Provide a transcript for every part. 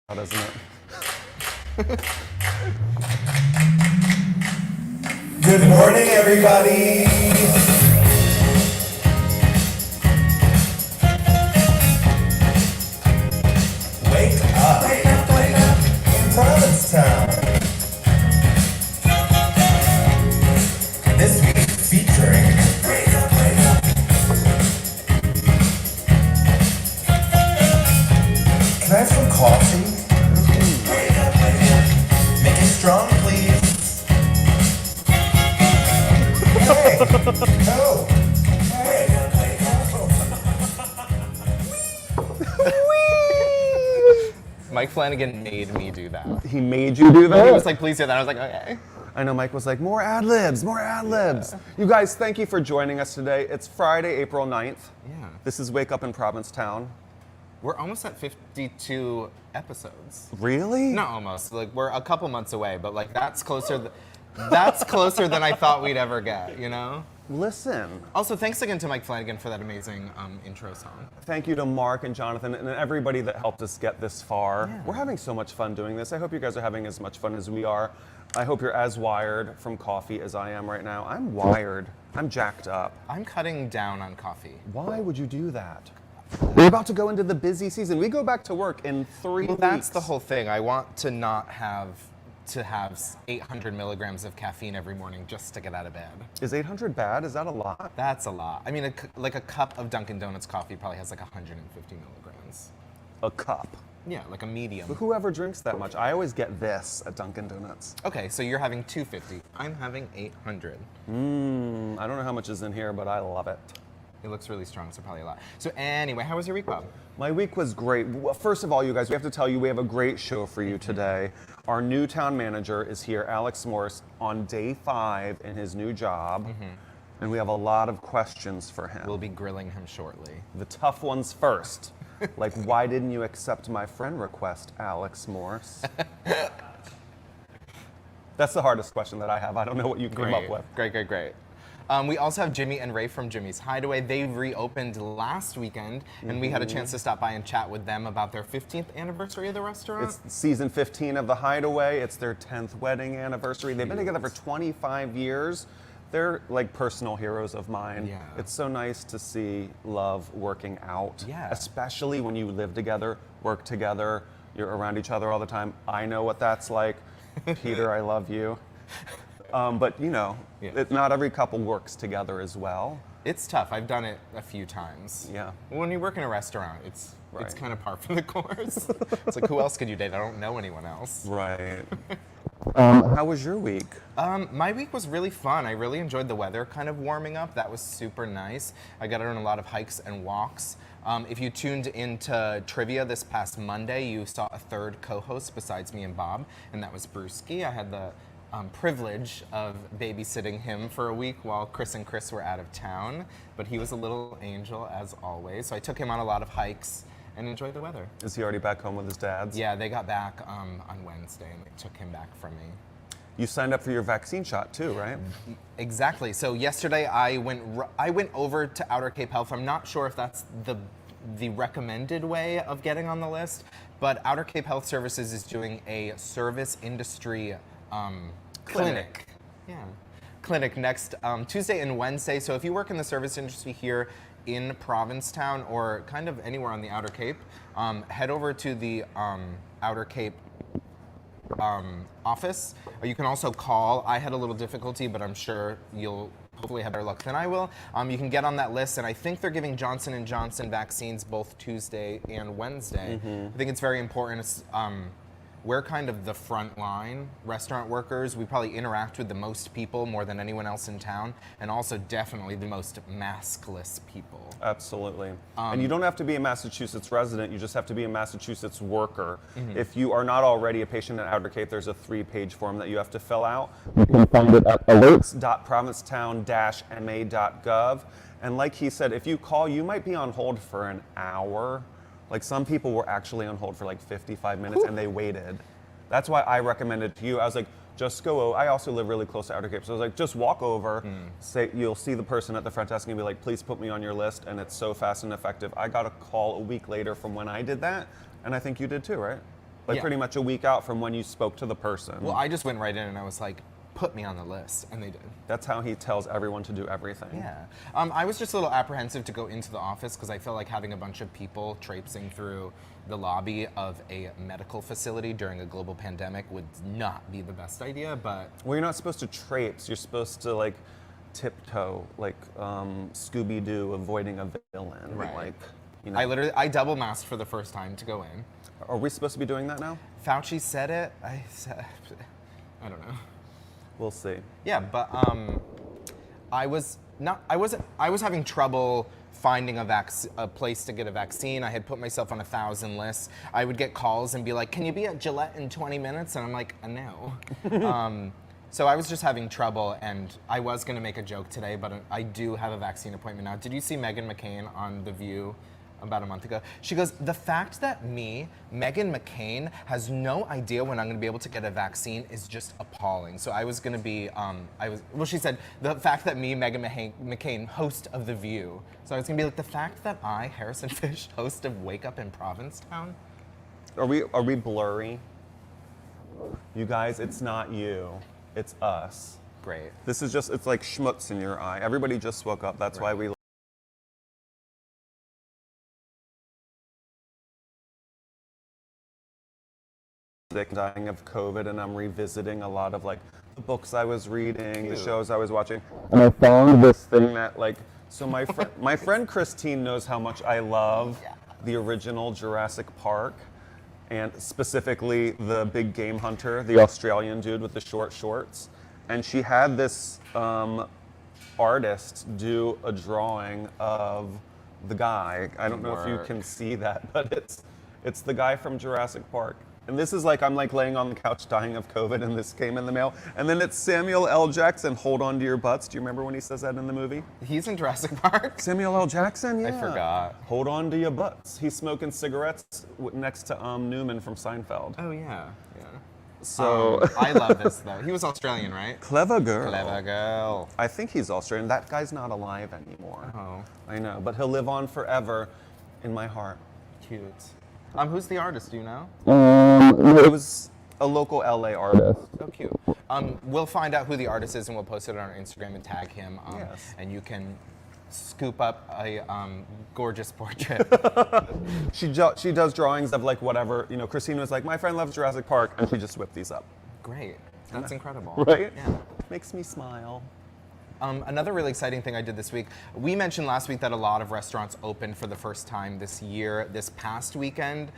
Doesn't it? Good morning, everybody. Wake up, wake up in Provincetown. This week featuring Wake up, wake up. Can I have some coffee? Wake up, wake up. Make it strong, please. Hey! Oh! Hey! Mike Flanagan made me do that. He made you do that? He was like, please do that. I was like, okay. I know Mike was like, more ad-libs, more ad-libs. Yeah. You guys, thank you for joining us today. It's Friday, April 9th. Yeah. This is Wake Up in Provincetown. We're almost at 52 episodes. Really? Not almost. Like, we're a couple months away, but like that's closer that's closer than I thought we'd ever get, you know? Listen. Also, thanks again to Mike Flanagan for that amazing intro song. Thank you to Mark and Jonathan and everybody that helped us get this far. Yeah. We're having so much fun doing this. I hope you guys are having as much fun as we are. I hope you're as wired from coffee as I am right now. I'm wired. I'm jacked up. I'm cutting down on coffee. Why would you do that? We're about to go into the busy season. We go back to work in 3 weeks. That's the whole thing. I want to not have 800 milligrams of caffeine every morning just to get out of bed. Is 800 bad? Is that a lot? That's a lot. I mean, like a cup of Dunkin' Donuts coffee probably has like 150 milligrams. A cup? Yeah, like a medium. But whoever drinks that much? I always get this at Dunkin' Donuts. Okay, so you're having 250. I'm having 800. I don't know how much is in here, but I love it. It looks really strong, so probably a lot. So anyway, how was your week, Bob? My week was great. Well, first of all, you guys, we have to tell you we have a great show for you today. Our new town manager is here, Alex Morse, on day 5 in his new job. And we have a lot of questions for him. We'll be grilling him shortly. The tough ones first. Like, why didn't you accept my friend request, Alex Morse? That's the hardest question that I have. I don't know what you came up with. Great. We also have Jimmy and Rafe from Jimmy's Hideaway. They reopened last weekend, and we had a chance to stop by and chat with them about their 15th anniversary of the restaurant. It's season 15 of the Hideaway. It's their 10th wedding anniversary. They've been together for 25 years. They're like personal heroes of mine. Yeah. It's so nice to see love working out. Yeah. Especially when you live together, work together, you're around each other all the time. I know what that's like. Peter, I love you. But you know, not every couple works together as well. It's tough. I've done it a few times. Yeah. When you work in a restaurant, it's kind of par for the course. It's like, who else could you date? I don't know anyone else. Right. How was your week? My week was really fun. I really enjoyed the weather kind of warming up. That was super nice. I got on a lot of hikes and walks. If you tuned into trivia this past Monday, you saw a third co-host besides me and Bob, and that was Brewski. I had the privilege of babysitting him for a week while Chris and Chris were out of town, but he was a little angel as always. So I took him on a lot of hikes and enjoyed the weather. Is he already back home with his dads? Yeah, they got back on Wednesday and they took him back from me. You signed up for your vaccine shot too, right? Exactly. So yesterday I went over to Outer Cape Health. I'm not sure if that's the recommended way of getting on the list, but Outer Cape Health Services is doing a service industry clinic. Yeah, clinic next Tuesday and Wednesday. So if you work in the service industry here in Provincetown or kind of anywhere on the Outer Cape, head over to the Outer Cape office. You can also call. I had a little difficulty, but I'm sure you'll hopefully have better luck than I will. You can get on that list, and I think they're giving Johnson & Johnson vaccines both Tuesday and Wednesday. I think it's very important. It's, we're kind of the front line restaurant workers. We probably interact with the most people more than anyone else in town, and also definitely the most maskless people. Absolutely. And you don't have to be a Massachusetts resident, you just have to be a Massachusetts worker. If you are not already a patient at Outer Cape, there's a 3-page form that you have to fill out. You can find it at alerts.provincetown-ma.gov. And like he said, if you call, you might be on hold for an hour. Like some people were actually on hold for like 55 minutes and they waited. That's why I recommended to you. I was like, just go. I also live really close to Outer Cape, so I was like, just walk over. Say you'll see the person at the front desk and be like, please put me on your list. And it's so fast and effective. I got a call a week later from when I did that, and I think you did too, right? Like Yeah. pretty much a week out from when you spoke to the person. Well, I just went right in and I was like, put me on the list, and they did. That's how he tells everyone to do everything. Yeah. I was just a little apprehensive to go into the office because I felt like having a bunch of people traipsing through the lobby of a medical facility during a global pandemic would not be the best idea, but Well, you're not supposed to traipse. You're supposed to like tiptoe, like Scooby-Doo avoiding a villain. Right. Like, you know. I double masked for the first time to go in. Are we supposed to be doing that now? Fauci said it. I don't know. We'll see. Yeah, but I was having trouble finding a place to get a vaccine. I had put myself on 1,000 lists. I would get calls and be like, "Can you be at Gillette in 20 minutes?" And I'm like, "No." So I was just having trouble, and I was going to make a joke today, but I do have a vaccine appointment now. Did you see Meghan McCain on The View about a month ago? She goes, "The fact that Meghan McCain, has no idea when I'm going to be able to get a vaccine is just appalling." So I was going to be, she said, the fact that Meghan McCain, host of The View. So I was going to be like, the fact that I, Harrison Fish, host of Wake Up in Provincetown? Are we blurry? You guys, it's not you. It's us. Great. This is just, it's like schmutz in your eye. Everybody just woke up. That's why we dying of COVID, and I'm revisiting a lot of like the books I was reading, the shows I was watching. And I found this thing that like, so my friend Christine knows how much I love the original Jurassic Park, and specifically the big game hunter, the Australian dude with the short shorts. And she had this artist do a drawing of the guy. I don't know if you can see that, but it's the guy from Jurassic Park. And this is like, I'm like laying on the couch dying of COVID, and this came in the mail. And then it's Samuel L. Jackson, "Hold on to your butts." Do you remember when he says that in the movie? He's in Jurassic Park? Samuel L. Jackson? Yeah. I forgot. "Hold on to your butts." He's smoking cigarettes next to Newman from Seinfeld. Oh, yeah. So I love this, though. He was Australian, right? clever girl. Clever girl. I think he's Australian. That guy's not alive anymore. Oh. I know, but he'll live on forever in my heart. Cute. Who's the artist, do you know? It was a local LA artist. So cute. We'll find out who the artist is, and we'll post it on our Instagram and tag him. Yes. And you can scoop up a gorgeous portrait. She does drawings of like whatever, you know, Christine was like, "My friend loves Jurassic Park," and she just whipped these up. Great. That's incredible. Right? Yeah. Makes me smile. Another really exciting thing I did this week, we mentioned last week that a lot of restaurants opened for the first time this year, this past weekend.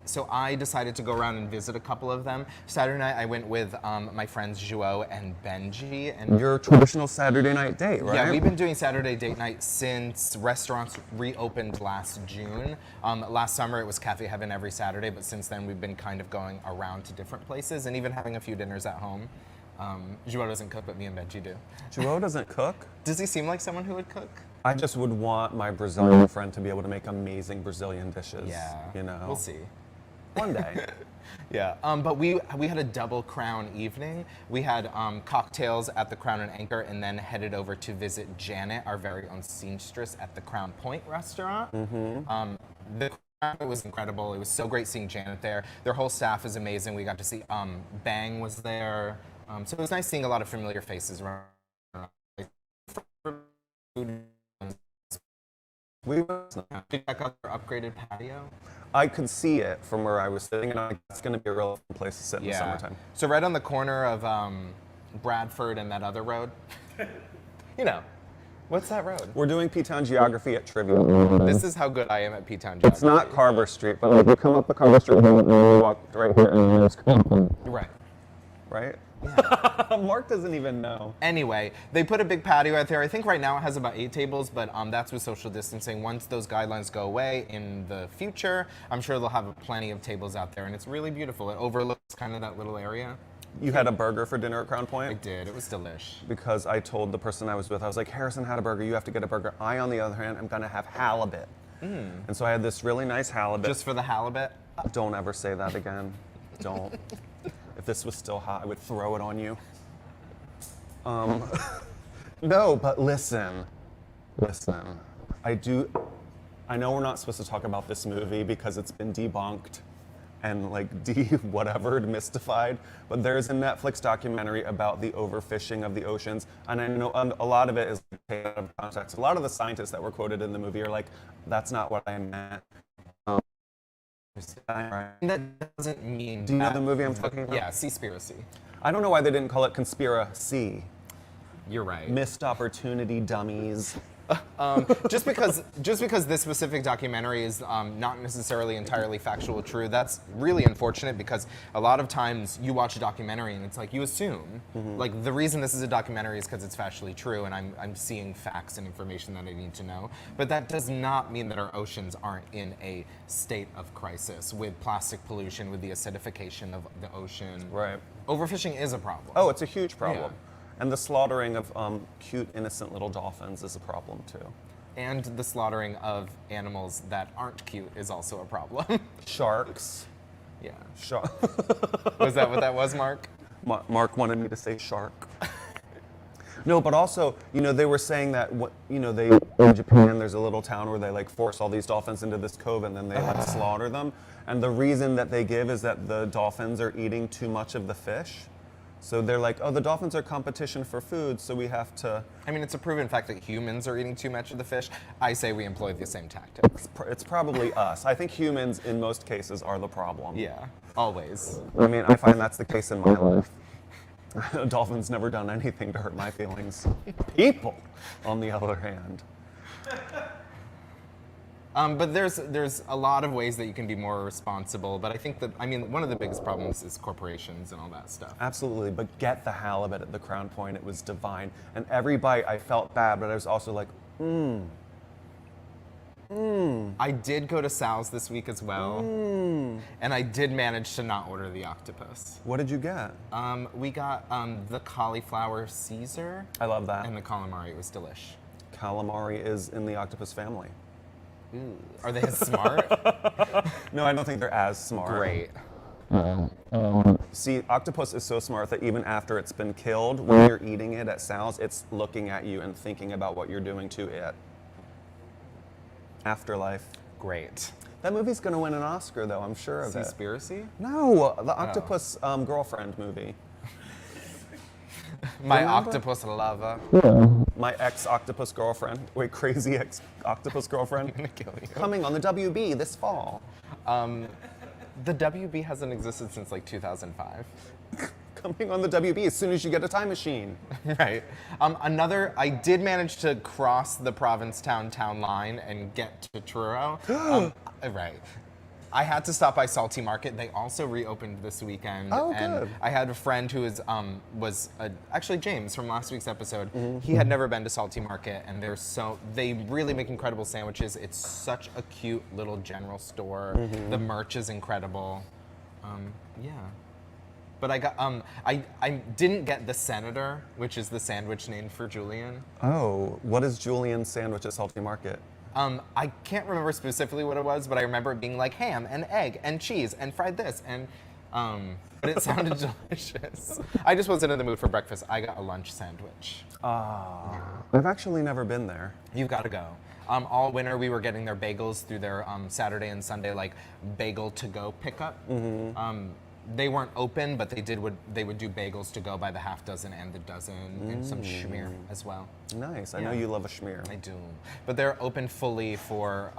So I decided to go around and visit a couple of them. Saturday night, I went with my friends Joao and Benji. And Your traditional Saturday night date, right? yeah, we've been doing Saturday date night since restaurants reopened last June. Last summer, it was Cafe Heaven every Saturday, but since then, we've been kind of going around to different places and even having a few dinners at home. Joao doesn't cook, but me and Benji do. Joao doesn't cook? Does he seem like someone who would cook? I just would want my Brazilian friend to be able to make amazing Brazilian dishes. Yeah, You know? we'll see. One day. Yeah, but we had a double Crown evening. We had cocktails at the Crown and Anchor, and then headed over to visit Janet, our very own seamstress, at the Crown Point restaurant. The Crown was incredible. It was so great seeing Janet there. Their whole staff is amazing. We got to see Bang was there. So it was nice seeing a lot of familiar faces around. We Did you check out their upgraded patio? I could see it from where I was sitting, and it's going to be a real fun place to sit in the summertime. So right on the corner of Bradford and that other road. You know, what's that road? We're doing P-Town geography at Trivia. This is how good I am at P-Town geography. It's not Carver Street, but like you come up the Carver Street and you walk right here, and there's Crown. Right. Right? Mark doesn't even know. Anyway, they put a big patio out there. I think right now it has about 8 tables, but that's with social distancing. Once those guidelines go away in the future, I'm sure they'll have plenty of tables out there, and it's really beautiful. It overlooks kind of that little area. You had a burger for dinner at Crown Point? I did. It was delish. Because I told the person I was with, I was like, "Harrison had a burger, you have to get a burger." I, on the other hand, am gonna have halibut. And so I had this really nice halibut. Just for the halibut? Don't ever say that again. Don't. If this was still hot, I would throw it on you. No, but listen. I know we're not supposed to talk about this movie because it's been debunked and like whatever mystified. But there's a Netflix documentary about the overfishing of the oceans, and I know a lot of it is taken out of context. A lot of the scientists that were quoted in the movie are like, "That's not what I meant." That doesn't mean. Do you know the movie I'm talking about? Yeah, Seaspiracy. I don't know why they didn't call it conspiracy. You're right. Missed opportunity, dummies. Just because this specific documentary is not necessarily entirely factual true, that's really unfortunate because a lot of times you watch a documentary and it's like you assume, like the reason this is a documentary is because it's factually true and I'm seeing facts and information that I need to know. But that does not mean that our oceans aren't in a state of crisis with plastic pollution, with the acidification of the ocean. Right. Overfishing is a problem. Oh, it's a huge problem. Yeah. And the slaughtering of cute, innocent little dolphins is a problem too. And the slaughtering of animals that aren't cute is also a problem. Sharks. Yeah. Was that what that was, Mark? Mark wanted me to say shark. No, but also, they were saying that, they in Japan, there's a little town where they like force all these dolphins into this cove and then they like slaughter them. And the reason that they give is that the dolphins are eating too much of the fish. So they're like, oh, the dolphins are competition for food, so we have to. I mean, it's a proven fact that humans are eating too much of the fish. I say we employ the same tactics. It's probably us. I think humans, in most cases, are the problem. Yeah, always. I mean, I find that's the case in my life. A dolphin's never done anything to hurt my feelings. People, on the other hand. But there's a lot of ways that you can be more responsible. But I think that, one of the biggest problems is corporations and all that stuff. Absolutely, but get the halibut at the Crown Point. It was divine. And every bite, I felt bad, but I was also like, I did go to Sal's this week as well. And I did manage to not order the octopus. What did you get? We got the cauliflower Caesar. I love that. And the calamari. It was delish. Calamari is in the octopus family. Ooh. Are they as smart? No, I don't think they're as smart. Great. See, octopus is so smart that even after it's been killed, when you're eating it at Sal's, it's looking at you and thinking about what you're doing to it. Afterlife. Great. That movie's going to win an Oscar, though, I'm sure of it. Seaspiracy? No, the octopus girlfriend movie. My octopus lover. My ex-octopus girlfriend. Wait, crazy ex-octopus girlfriend? I'm gonna kill you. Coming on the WB this fall. The WB hasn't existed since like 2005. Coming on the WB as soon as you get a time machine. Right. I did manage to cross the Provincetown town line and get to Truro. Right. I had to stop by Salty Market. They also reopened this weekend. Oh, and good. I had a friend who was actually James from last week's episode. He had never been to Salty Market, and they really make incredible sandwiches. It's such a cute little general store. The merch is incredible. Yeah. But I got I didn't get the Senator, which is the sandwich named for Julian. Oh, what is Julian's sandwich at Salty Market? I can't remember specifically what it was, but I remember it being like ham and egg and cheese and fried this and but it sounded delicious. I just wasn't in the mood for breakfast. I got a lunch sandwich. I've actually never been there. You've got to go. All winter we were getting their bagels through their Saturday and Sunday like bagel to go pickup. They weren't open, but they would do bagels to go by the half dozen and the dozen, and some schmear as well. Nice. I Yeah. know you love a schmear. I do. But they're open fully for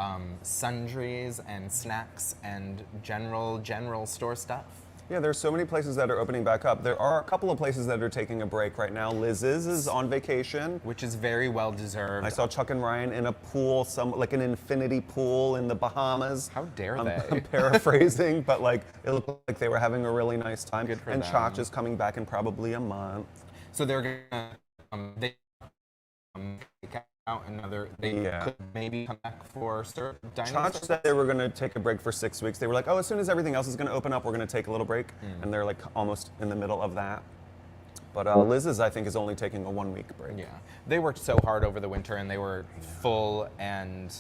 sundries and snacks and general store stuff. Yeah, there's so many places that are opening back up. There are a couple of places that are taking a break right now. Liz's is on vacation. Which is very well deserved. I saw Chuck and Ryan in a pool, like an infinity pool in the Bahamas. How dare I'm they? paraphrasing, but like it looked like they were having a really nice time. Good for and them. Chach is coming back in probably a month. So they're gonna take out another. They Yeah. could maybe come back for dining. Chach said they were going to take a break for 6 weeks. They were like, oh, as soon as everything else is going to open up, we're going to take a little break. And they're like almost in the middle of that. But Liz's, I think, is only taking a 1 week break. Yeah, they worked so hard over the winter, and they were full. And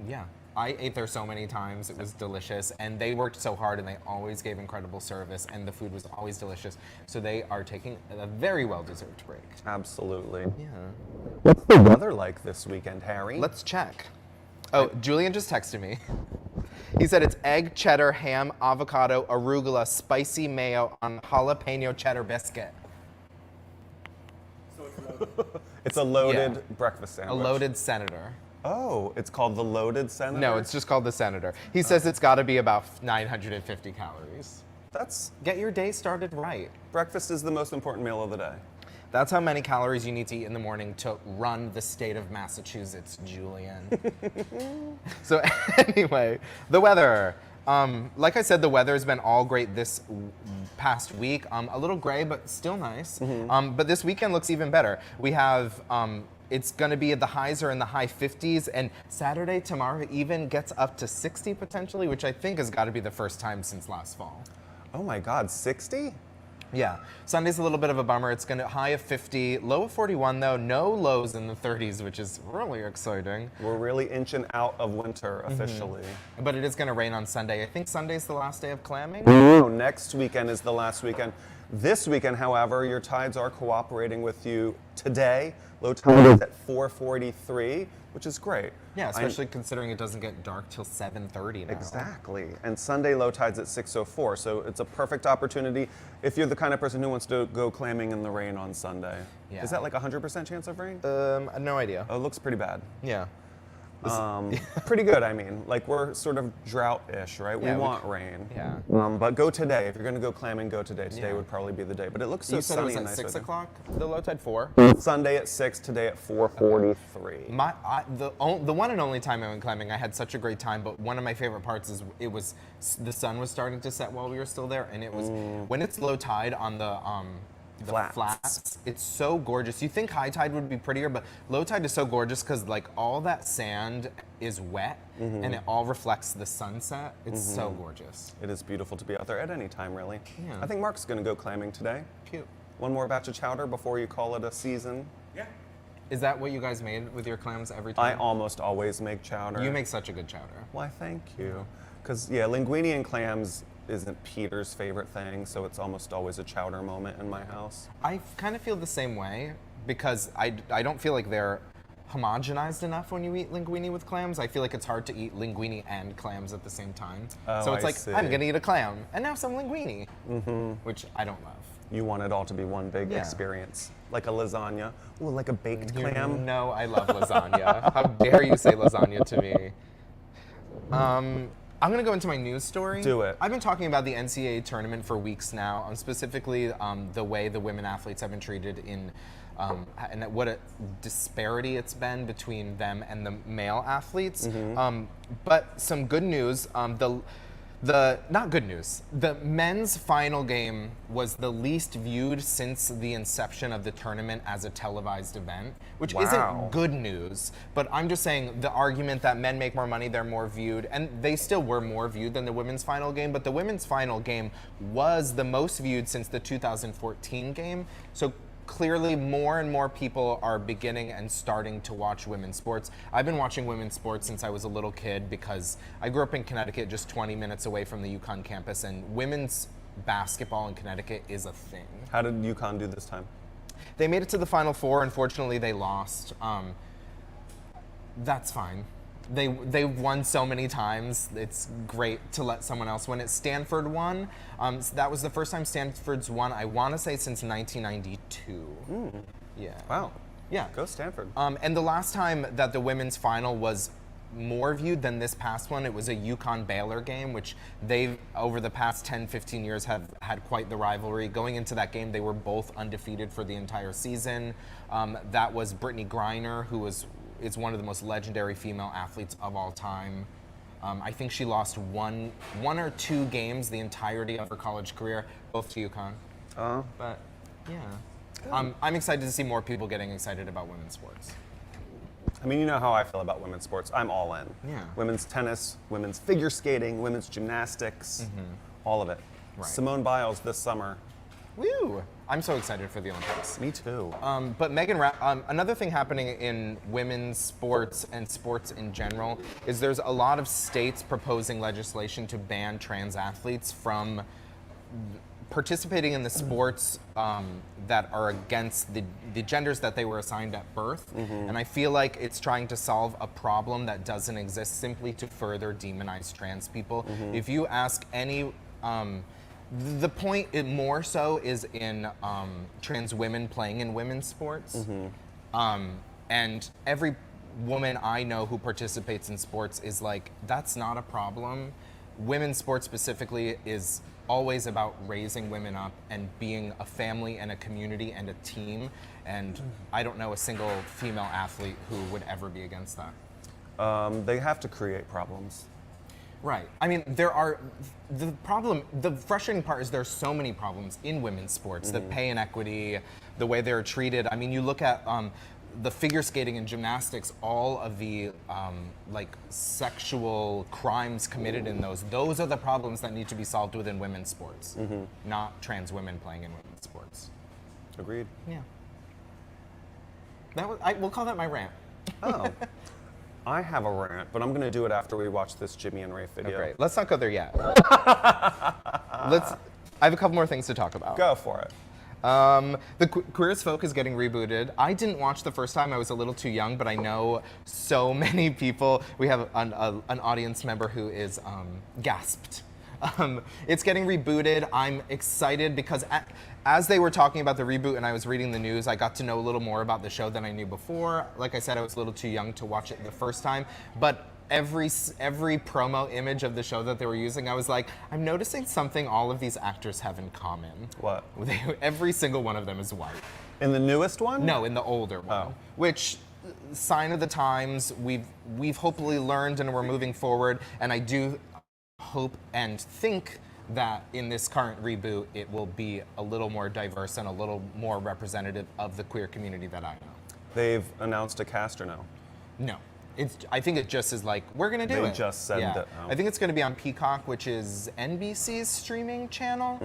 yeah, I ate there so many times. It was delicious, and they worked so hard, and they always gave incredible service, and the food was always delicious. So they are taking a very well-deserved break. Absolutely. Yeah. What's the weather like this weekend, Harry? Let's check. Oh, Julian just texted me. He said it's egg, cheddar, ham, avocado, arugula, spicy mayo on jalapeno cheddar biscuit. It's a loaded breakfast A sandwich. loaded senator. Oh, it's called the loaded senator? No, it's just called the senator. He says it's got to be about 950 calories. That's, Get your day started right. breakfast is the most important meal of the day. That's how many calories you need to eat in the morning to run the state of Massachusetts, Julian. So anyway, the weather. Like I said, the weather has been all great this past week. A little gray, but still nice. But this weekend looks even better. We have, it's gonna be the highs are in the high 50s, and Saturday, tomorrow even gets up to 60 potentially, which I think has gotta be the first time since last fall. Oh my God, 60? Yeah, Sunday's a little bit of a bummer. It's gonna high of 50, low of 41 though, no lows in the 30s, which is really exciting. We're really inching out of winter officially. But it is gonna rain on Sunday. I think Sunday's the last day of clamming. No, next weekend is the last weekend. This weekend, however, your tides are cooperating with you today. Low tide is at 443, which is great. Yeah, especially considering it doesn't get dark till 7:30 now. Exactly. And Sunday low tide's at 6:04, so it's a perfect opportunity if you're the kind of person who wants to go clamming in the rain on Sunday. Yeah. Is that like 100% chance of rain? No idea. Oh, it looks pretty bad. Yeah. Pretty good, I mean. Like, we're sort of drought-ish, right? Yeah, we want rain. Yeah. But go today. If you're going to go clamming, go today. Today Yeah. would probably be the day. But it looks so You said it sunny was and at nice. 6 weather. o'clock, the low tide 4. Sunday at 6, today at 4:43. The one and only time I went climbing, I had such a great time, but one of my favorite parts is the sun was starting to set while we were still there, and it was, when it's low tide on the flats, it's so gorgeous. You think high tide would be prettier, but low tide is so gorgeous because like all that sand is wet and it all reflects the sunset. It's so gorgeous. It is beautiful to be out there at any time, really. Yeah. I think Mark's going to go clamming today. Cute. One more batch of chowder before you call it a season. Is that what you guys made with your clams every I time? almost always make chowder. You make such a good chowder. Why, thank you. Because, yeah, linguine and clams isn't Peter's favorite thing, so it's almost always a chowder moment in my house. I kind of feel the same way because I don't feel like they're homogenized enough when you eat linguine with clams. I feel like it's hard to eat linguine and clams at the same time. Oh, so it's I like, see. I'm gonna eat a clam and now some linguine, which I don't love. You want it all to be one big Yeah. experience. Like a lasagna. Ooh, like a baked You clam. know I love lasagna. How dare you say lasagna to me? I'm gonna go into my news story. Do it. I've been talking about the NCAA tournament for weeks now, specifically the way the women athletes have been treated and what a disparity it's been between them and the male athletes. But some good news. Not good news. The men's final game was the least viewed since the inception of the tournament as a televised event, which Wow. isn't good news. But I'm just saying the argument that men make more money, they're more viewed, and they still were more viewed than the women's final game, but the women's final game was the most viewed since the 2014 game. So clearly more and more people are beginning and starting to watch women's sports. I've been watching women's sports since I was a little kid because I grew up in Connecticut, just 20 minutes away from the UConn campus, and women's basketball in Connecticut is a thing. How did UConn do this time? They made it to the Final Four. Unfortunately, they lost. That's fine. They've won so many times. It's great to let someone else win it. Stanford won. So that was the first time Stanford's won, I want to say, since 1992. Yeah. Wow. Yeah. Go Stanford. And the last time that the women's final was more viewed than this past one, it was a UConn-Baylor game, which they've, over the past 10, 15 years, have had quite the rivalry. Going into that game, they were both undefeated for the entire season. That was Brittany Griner, who is one of the most legendary female athletes of all time. I think she lost one or two games the entirety of her college career, both to UConn. But yeah, I'm excited to see more people getting excited about women's sports. I mean, you know how I feel about women's sports. I'm all in. Yeah. Women's tennis, women's figure skating, women's gymnastics, all of it. Right. Simone Biles this summer. Woo! I'm so excited for the Olympics. Me too. But another thing happening in women's sports and sports in general is there's a lot of states proposing legislation to ban trans athletes from participating in the sports that are against the genders that they were assigned at birth. And I feel like it's trying to solve a problem that doesn't exist simply to further demonize trans people. If you ask any, the point more so is in trans women playing in women's sports. And every woman I know who participates in sports is like, that's not a problem. Women's sports specifically is always about raising women up and being a family and a community and a team. And I don't know a single female athlete who would ever be against that. They have to create problems. Right. I mean, the frustrating part is there's so many problems in women's sports, the pay inequity, the way they're treated. I mean, you look at the figure skating and gymnastics, all of the like sexual crimes committed in those are the problems that need to be solved within women's sports, not trans women playing in women's sports. Agreed. Yeah. We'll call that my rant. Oh. I have a rant, but I'm going to do it after we watch this Jimmy and Rafe video. Great. Let's not go there yet. I have a couple more things to talk about. Go for it. The Queer as Folk is getting rebooted. I didn't watch the first time. I was a little too young, but I know so many people. We have an audience member who is gasped. It's getting rebooted. I'm excited because as they were talking about the reboot and I was reading the news, I got to know a little more about the show than I knew before. Like I said, I was a little too young to watch it the first time, but every promo image of the show that they were using, I was like, I'm noticing something all of these actors have in common. What? Every single one of them is white. In the newest one? No, in the older one. Which, sign of the times, we've hopefully learned and we're moving forward, and I do hope and think that in this current reboot, it will be a little more diverse and a little more representative of the queer community that I know. They've announced a cast or no? No. I think it just is like, we're going to do it. They just said that. I think it's going to be on Peacock, which is NBC's streaming channel.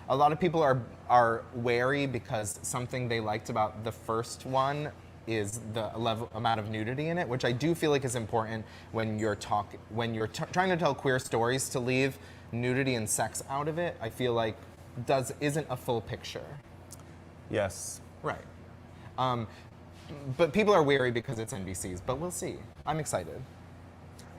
A lot of people are wary because something they liked about the first one is the amount of nudity in it, which I do feel like is important when you're trying to tell queer stories, to leave nudity and sex out of it. I feel like isn't a full picture. Yes. Right. But people are wary because it's NBC's, but we'll see. I'm excited.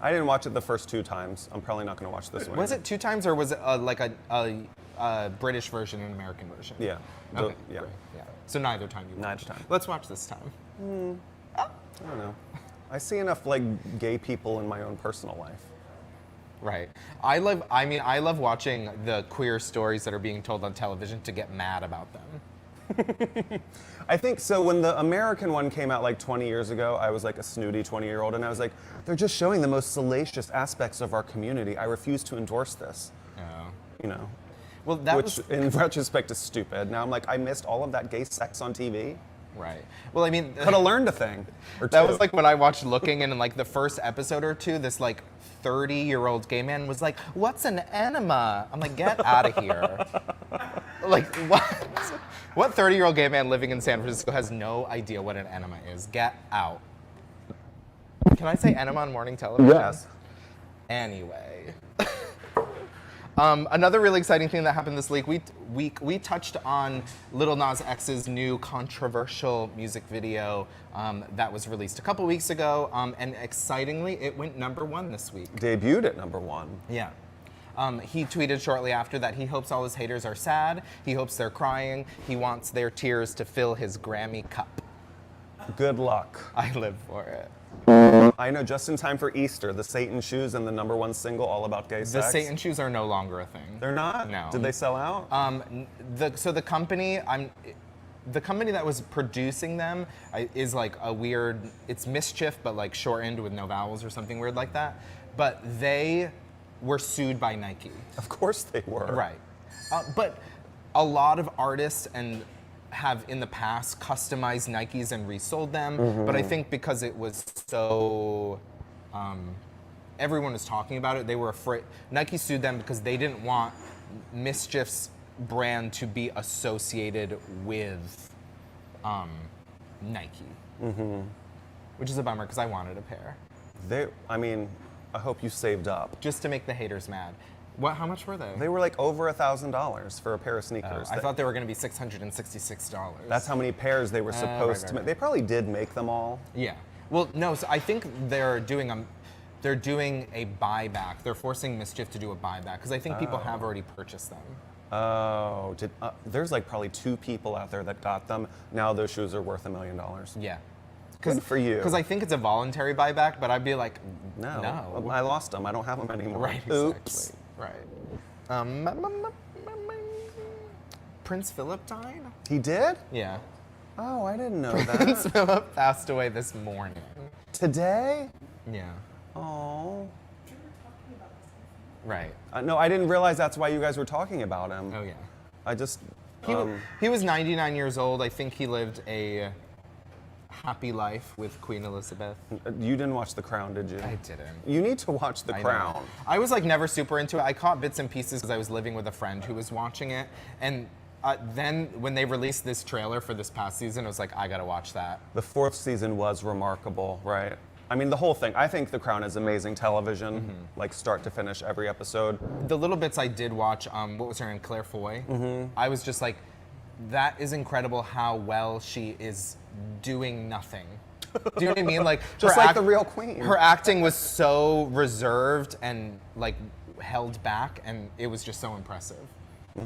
I didn't watch it the first 2 times. I'm probably not going to watch this one. Was it 2 times, or was it like a British version and American version? Yeah. Okay. Yeah. Great. Yeah. So neither time you watched. Neither time. Let's watch this time. I don't know. I see enough like gay people in my own personal life. Right. I love watching the queer stories that are being told on television to get mad about them. I think so. When the American one came out like 20 years ago, I was like a snooty 20-year-old, and I was like, they're just showing the most salacious aspects of our community. I refuse to endorse this. Oh. You know. Well, that which, was in retrospect, is stupid. Now I'm like, I missed all of that gay sex on TV. right. Well, I mean, Could have learned a thing or two. that was like when I watched Looking, and in like the first episode or two, this like 30-year-old gay man was like, "What's an enema?" I'm like, get out of here. Like, what? What 30-year-old gay man living in San Francisco has no idea what an enema is? Get out. Can I say enema on morning television? Yes. Anyway. Another really exciting thing that happened this week, we touched on Lil Nas X's new controversial music video that was released a couple weeks ago, and excitingly, it went #1 this week. Debuted at #1. Yeah. He tweeted shortly after that he hopes all his haters are sad, he hopes they're crying, he wants their tears to fill his Grammy cup. Good luck. I live for it. I know, just in time for Easter, the Satan shoes and the #1 single, All About Gay The Sex. Satan shoes are no longer a thing. They're not? No. Did they sell out? The company that was producing them is like a weird, it's Mischief, but like shortened with no vowels or something weird like that. But they were sued by Nike. Of course they were. Right. But a lot of artists have in the past customized Nikes and resold them. But I think because it was so, everyone was talking about it, they were afraid. Nike sued them because they didn't want Mischief's brand to be associated with Nike. Which is a bummer because I wanted a pair. I hope you saved up. Just to make the haters mad. How much were they? They were like over $1,000 for a pair of Oh, sneakers. I thought they were going to be $666. That's how many pairs they were supposed to make. They probably did make them all. Yeah. Well, no. So I think they're doing a buyback. They're forcing Mischief to do a buyback because I think people have already purchased them. Oh, there's like probably 2 people out there that got them. Now those shoes are worth $1 million. Yeah. Good for you. Because I think it's a voluntary buyback, but I'd be like, no. I lost them. I don't have them anymore. Right. Oops. Exactly. Right. Prince Philip died? He did? Yeah. Oh, I didn't know Prince that. Philip passed away this morning. Today? Yeah. Oh. Right. No, I didn't realize that's why you guys were talking about him. Oh, yeah. I just. He was 99 years old. I think he lived a happy life with Queen Elizabeth. You didn't watch The Crown, did you? I didn't. You need to watch The I know. Crown. I was like never super into it. I caught bits and pieces because I was living with a friend who was watching it. And then when they released this trailer for this past season, I was like, I gotta watch that. The 4th season was remarkable, right? I mean, the whole thing. I think The Crown is amazing television, like start to finish, every episode. The little bits I did watch, what was her name, Claire Foy? I was just like, that is incredible how well she is doing nothing. Do you know what I mean? Like Just like the real queen. Her acting was so reserved and like held back, and it was just so impressive. Yeah.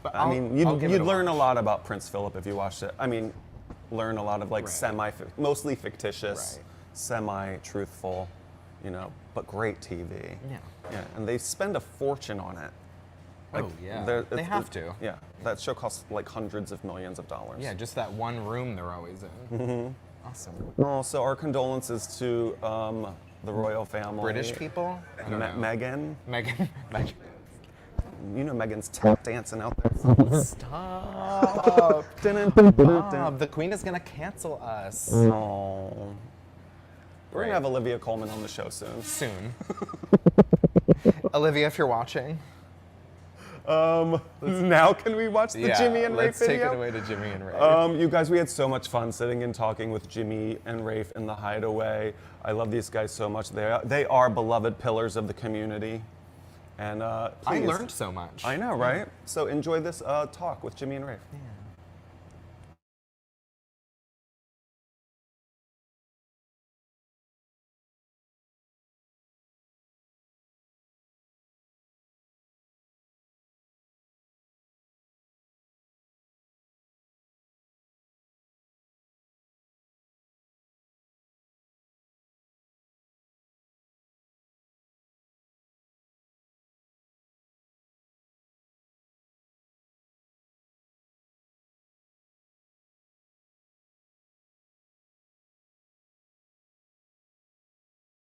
But I mean, I'll give it you'd a learn a watch. lot about Prince Philip if you watched it. I mean, learn a lot of like mostly fictitious, Right. semi-truthful, but great TV. Yeah. Yeah, and they spend a fortune on it. Like, Oh yeah. They it's- have to. Yeah, that show costs like hundreds of millions of dollars. Yeah, just that one room they're always in. Awesome. Oh, so our condolences to the royal family. British people? I don't know. Meghan. Meghan. You know Meghan's tap dancing out there. Stop. Bob, the Queen is gonna cancel us Oh. We're Right. gonna have Olivia Colman on the show soon. soon. Olivia, if you're watching. Now can we watch the Jimmy and Rafe let's video? take it away to Jimmy and Rafe. You guys, we had so much fun sitting and talking with Jimmy and Rafe in the Hideaway. I love these guys so much. They are beloved pillars of the community. And I please- learned so much. I know, right? So enjoy this talk with Jimmy and Rafe.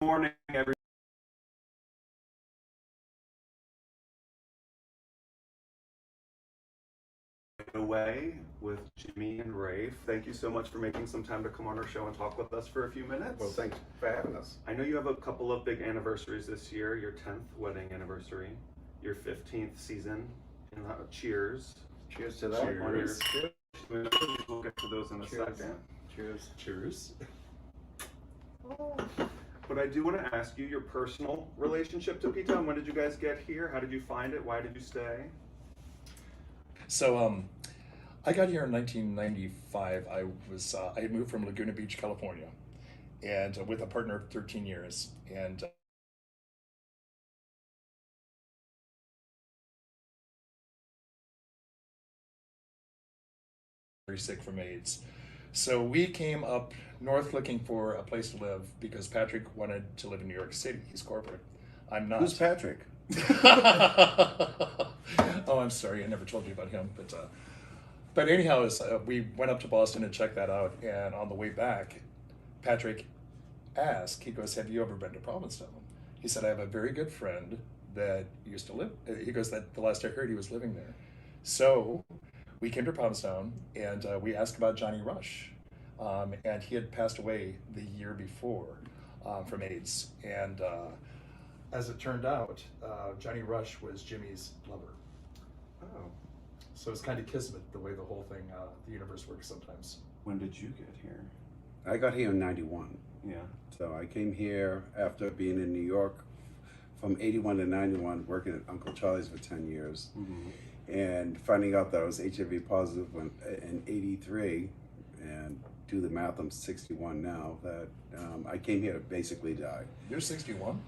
Good morning, everyone. Away with Jimmy and Rafe. Thank you so much for making some time to come on our show and talk with us for a few minutes. Well, thanks for having us. I know you have a couple of big anniversaries this year. Your 10th wedding anniversary, your 15th season. And cheers. Cheers to that. Cheers. Cheers. We'll get to those in a Cheers. second. Cheers. Cheers. But I do want to ask you your personal relationship to Pita. When did you guys get here? How did you find it? Why did you stay? So I got here in 1995. I had moved from Laguna Beach, California, and with a partner of 13 years. And very sick from AIDS. So we came up north looking for a place to live because Patrick wanted to live in New York City. He's corporate. I'm not. Who's Patrick? Oh, I'm sorry. I never told you about him. But anyhow, we went up to Boston and checked that out. And on the way back, Patrick asked, he goes, "Have you ever been to Provincetown?" He said, "I have a very good friend that used to live." He goes, "That the last I heard, he was living there." So we came to Provincetown and we asked about Johnny Rush. And he had passed away the year before from AIDS. And as it turned out, Johnny Rush was Jimmy's lover. Oh. So it's kind of kismet the way the whole thing, the universe works sometimes. When did you get here? I got here in '91. Yeah. So I came here after being in New York from 81 to 91 working at Uncle Charlie's for 10 years. And finding out that I was HIV positive in 83, and do the math, I'm 61 now, that I came here to basically die. You're 61?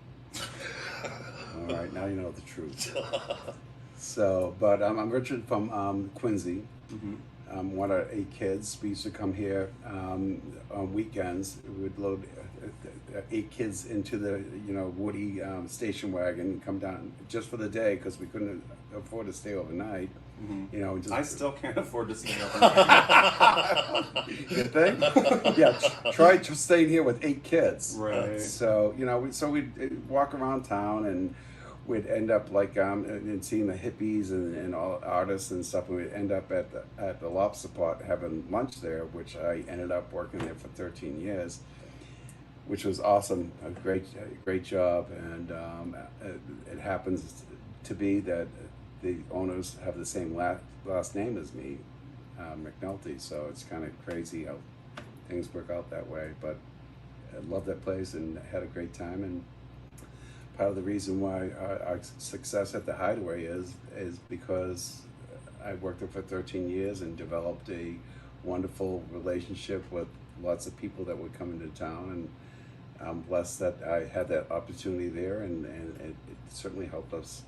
All right, now you know the truth. So, but I'm Richard from Quincy. One of 8 kids. We used to come here on weekends. We would load 8 kids into the Woody station wagon and come down just for the day because we couldn't afford to stay overnight. I still can't afford to stay overnight. You think? Yeah, try staying here with 8 kids. Right. So we'd walk around town and we'd end up like and seeing the hippies and all artists and stuff. And we'd end up at the lobster pot having lunch there, which I ended up working there for 13 years, which was awesome. A great job. And it happens to be that the owners have the same last name as me, McNulty. So it's kind of crazy how things work out that way. But I love that place and had a great time. And part of the reason why our success at the Hideaway is because I worked there for 13 years and developed a wonderful relationship with lots of people that would come into town, and I'm blessed that I had that opportunity there, and it certainly helped us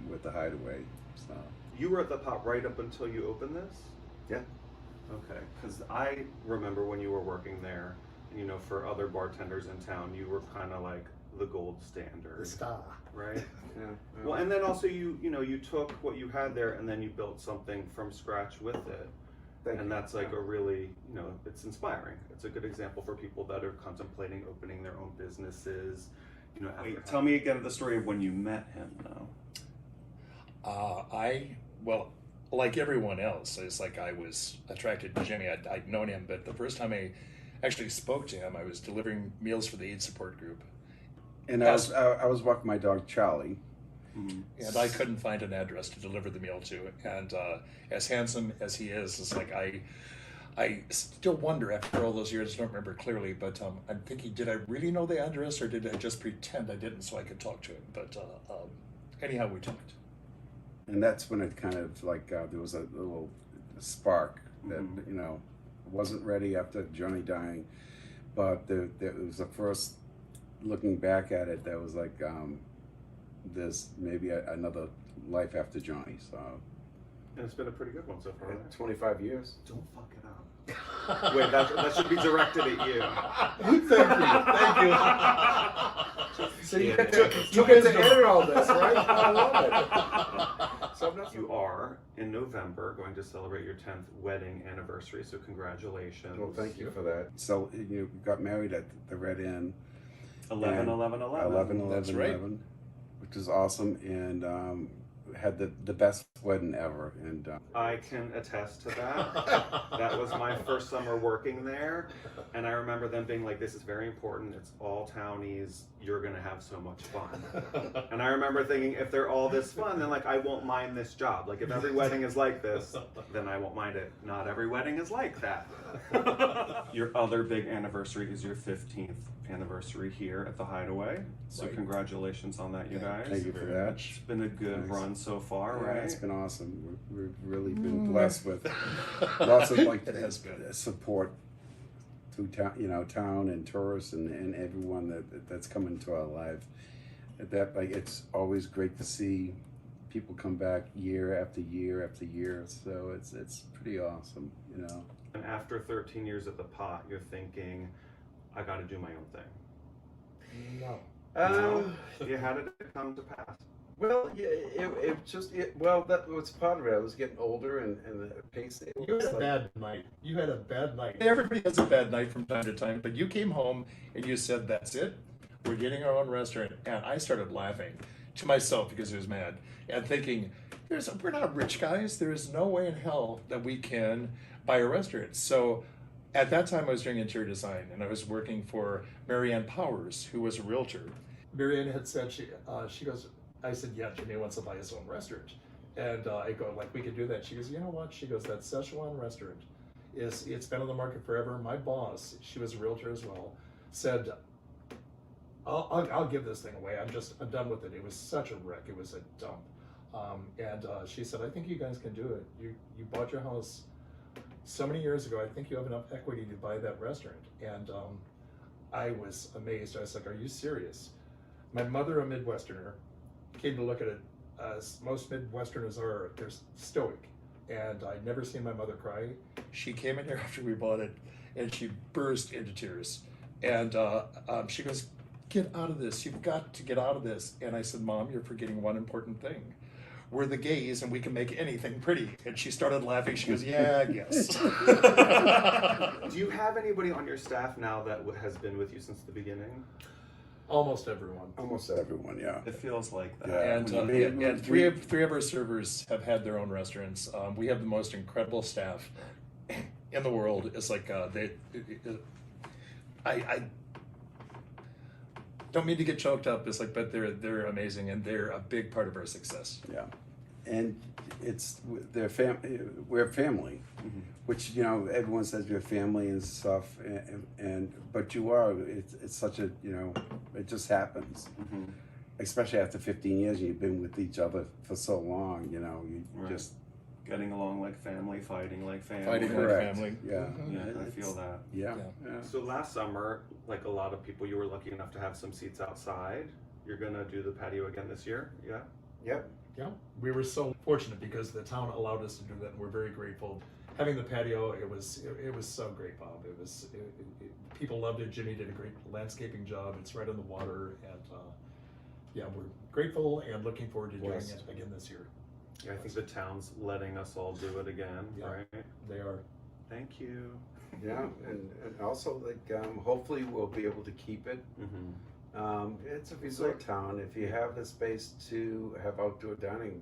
with the Hideaway. So. You were at the pot right up until you opened this? Yeah. Okay, because I remember when you were working there, and for other bartenders in town, you were kind of like the gold standard. The star. Right? Yeah. Well, and then also you took what you had there and then you built something from scratch with it. And that's like a really, it's inspiring. It's a good example for people that are contemplating opening their own businesses. Wait, tell me again the story of when you met him, though. Well, like everyone else, it's like I was attracted to Jimmy. I'd known him, but the first time I actually spoke to him, I was delivering meals for the AIDS support group. And I was walking my dog Charlie. And I couldn't find an address to deliver the meal to. And as handsome as he is, it's like I still wonder after all those years, I don't remember clearly, but I'm thinking, did I really know the address or did I just pretend I didn't so I could talk to him? But anyhow, we talked. And that's when it kind of like there was a little spark that wasn't ready after Johnny dying, but it was the first looking back at it that was like there's maybe another life after Johnny. So. And it's been a pretty good one so far. Right? 25 years. Don't fuck it up. Wait, that should be directed at you. Thank you. So you get to edit all this, right? I love it. You are, in November, going to celebrate your 10th wedding anniversary, so congratulations. Well, thank you for that. So you got married at the Red Inn. 11/11/11. That's right. 11, which is awesome, and had the best wedding ever. And I can attest to that. That was my first summer working there, and I remember them being like, "This is very important. It's all townies. You're gonna have so much fun." And I remember thinking, if they're all this fun, then like I won't mind this job. Like if every wedding is like this, then I won't mind it. Not every wedding is like that. Your other big anniversary is your 15th anniversary here at the Hideaway. So congratulations on that, you guys. thank you for that. It's been a good run so far, Yeah, right? it's been awesome. We've really been blessed with lots of like It has been. support through town and tourists and everyone that's come into our life. That like it's always great to see people come back year after year after year. So it's pretty awesome, And after 13 years at the pot, you're thinking, I got to do my own thing. No. Yeah, how did it come to pass? Well, yeah, that was part of it. I was getting older, and the pace. You had a bad night. You had a bad night. Everybody has a bad night from time to time, but you came home and you said, "That's it. We're getting our own restaurant." And I started laughing to myself because I was mad and thinking, we're not rich guys. There is no way in hell that we can buy a restaurant. So at that time I was doing interior design and I was working for Marianne Powers, who was a realtor. Marianne had said she goes. I said, yeah, Jimmy wants to buy his own restaurant, and I go like, we could do that. She goes, you know what? She goes, that Szechuan restaurant it's been on the market forever. My boss, she was a realtor as well, said I'll give this thing away. I'm done with it. It was such a wreck. It was a dump. And she said, I think you guys can do it. You bought your house so many years ago. I think you have enough equity to buy that restaurant. And I was amazed. I was like, are you serious? My mother, a Midwesterner, came to look at it as most Midwesterners are. They're stoic. And I'd never seen my mother cry. She came in here after we bought it, and she burst into tears. And she goes, get out of this. You've got to get out of this. And I said, Mom, you're forgetting one important thing. We're the gays, and we can make anything pretty. And she started laughing. She goes, yeah, I guess. Do you have anybody on your staff now that has been with you since the beginning? Almost everyone. Almost everyone, yeah. It feels like that. Yeah. And three of our servers have had their own restaurants. We have the most incredible staff in the world. It's like I don't mean to get choked up. It's like, but they're amazing, and they're a big part of our success. Yeah, and we're family, which everyone says you're family and stuff, but you are. It's such a it just happens, especially after 15 years and you've been with each other for so long. You just getting along like family, fighting like family. Fighting like Correct. family. Yeah, Yeah, I feel that. yeah. So last summer, like a lot of people, you were lucky enough to have some seats outside. You're gonna do the patio again this year, yeah? Yep. Yeah, we were so fortunate because the town allowed us to do that, and we're very grateful. Having the patio, it was so great, Bob. People loved it. Jimmy did a great landscaping job. It's right on the water, and yeah, we're grateful and looking forward to doing it again this year. Yeah, I think the town's letting us all do it again, Yeah. right? They are. Thank you. Yeah, and also hopefully we'll be able to keep it. It's a resort town. If you have the space to have outdoor dining,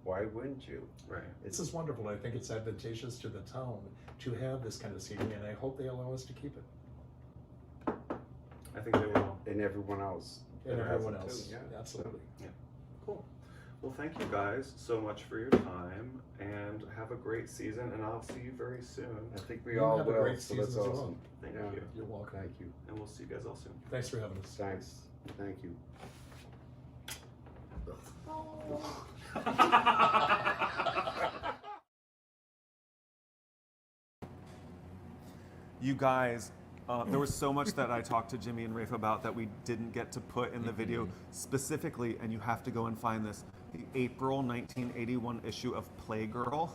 why wouldn't you? Right. This is wonderful. I think it's advantageous to the town to have this kind of seating, and I hope they allow us to keep it. I think they will. And everyone else. And that has everyone it too, else. yeah. Absolutely. Cool. Well, thank you guys so much for your time, and have a great season, and I'll see you very soon. I think we You all have a will, great so that's season as well. awesome. Thank Yeah. you. You're welcome. Thank you. And we'll see you guys all soon. Thanks for having us. Thanks. Thank you. You guys, there was so much that I talked to Jimmy and Rafe about that we didn't get to put in the video specifically, and you have to go and find this, the April 1981 issue of Playgirl.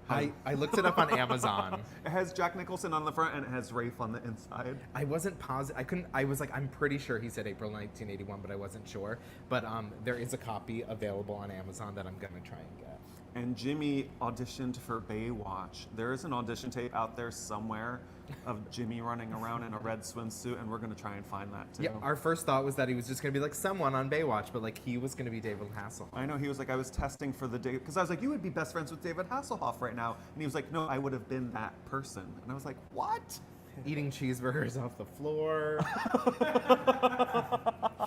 I looked it up on Amazon. It has Jack Nicholson on the front and it has Rafe on the inside. I wasn't positive. I was like, I'm pretty sure he said April 1981, but I wasn't sure. But there is a copy available on Amazon that I'm gonna try and get. And Jimmy auditioned for Baywatch. There is an audition tape out there somewhere of Jimmy running around in a red swimsuit, and we're gonna try and find that too. Yeah, our first thought was that he was just gonna be like someone on Baywatch, but like he was gonna be David Hasselhoff. I know, he was like, I was testing for the day, because I was like, you would be best friends with David Hasselhoff right now. And he was like, no, I would have been that person. And I was like, what? Eating cheeseburgers off the floor.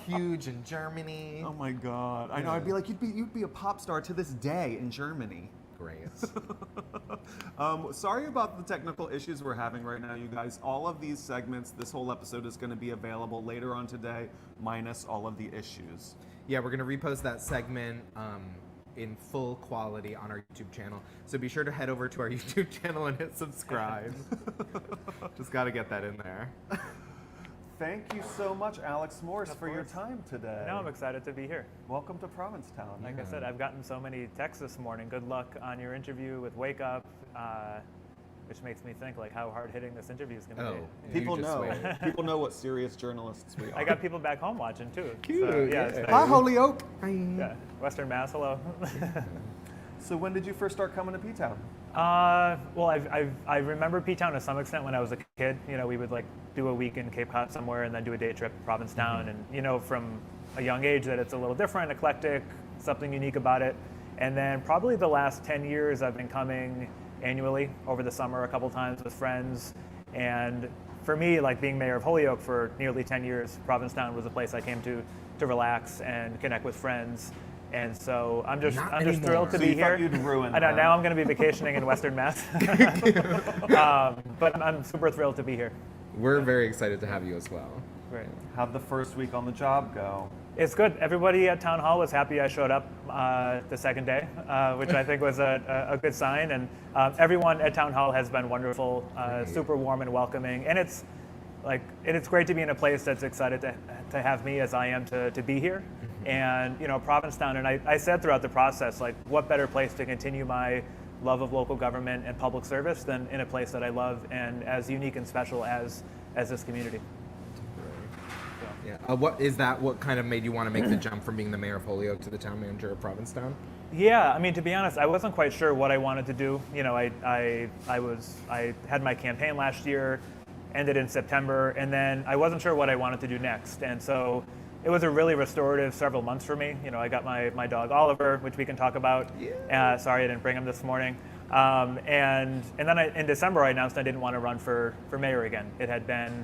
Huge in Germany. Oh my God. I know, I'd be like, you'd be a pop star to this day in Germany. Great. Sorry about the technical issues we're having right now, you guys. All of these segments, this whole episode is going to be available later on today, minus all of the issues. Yeah, we're gonna repost that segment in full quality on our YouTube channel. So be sure to head over to our YouTube channel and hit subscribe. Just gotta get that in there. Thank you so much, Alex Morse, for your time today. No, I'm excited to be here. Welcome to Provincetown. Like I said, I've gotten so many texts this morning. Good luck on your interview with Wake Up, which makes me think like how hard-hitting this interview is going to be. People just know. wait. People know what serious journalists we are. I got people back home watching too. Cute, So, yeah. it's nice. Hi, Holyoke. Yeah. Western Mass, hello. So when did you first start coming to P-Town? Well, I remember P-Town to some extent when I was a kid. You know, we would like do a week in Cape Cod somewhere and then do a day trip to Provincetown. And you know, from a young age that it's a little different, eclectic, something unique about it. And then probably the last 10 years I've been coming annually over the summer a couple times with friends. And for me, like being mayor of Holyoke for nearly 10 years, Provincetown was a place I came to relax and connect with friends. And so I'm just thrilled to So be you thought here. you'd ruin I know that. now I'm going to be vacationing in Western Mass, but I'm super thrilled to be here. We're very excited to have you as well. Great. How'd the first week on the job go? It's good. Everybody at Town Hall was happy I showed up the second day, which I think was a good sign. And everyone at Town Hall has been wonderful, super warm and welcoming. And it's great to be in a place that's excited to have me as I am to be here. And Provincetown, and I said throughout the process, like, what better place to continue my love of local government and public service than in a place that I love and as unique and special as this community. Yeah. What kind of made you want to make the jump from being the mayor of Holyoke to the town manager of Provincetown? Yeah, I mean, to be honest, I wasn't quite sure what I wanted to do. I had my campaign last year, ended in September, and then I wasn't sure what I wanted to do next. And so it was a really restorative several months for me. I got my dog Oliver, which we can talk about. Yeah. Sorry, I didn't bring him this morning. And then in December, I announced I didn't want to run for mayor again. It had been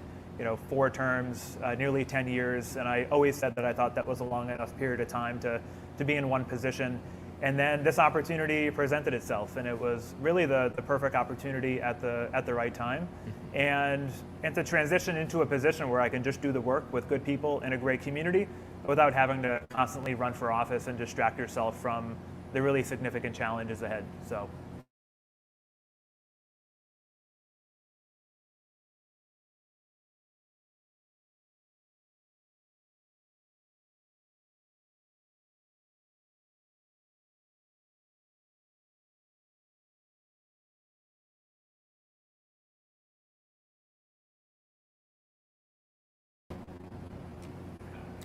4 terms, nearly 10 years, and I always said that I thought that was a long enough period of time to be in one position. And then this opportunity presented itself, and it was really the perfect opportunity at the right time, and to transition into a position where I can just do the work with good people in a great community without having to constantly run for office and distract yourself from the really significant challenges ahead. So.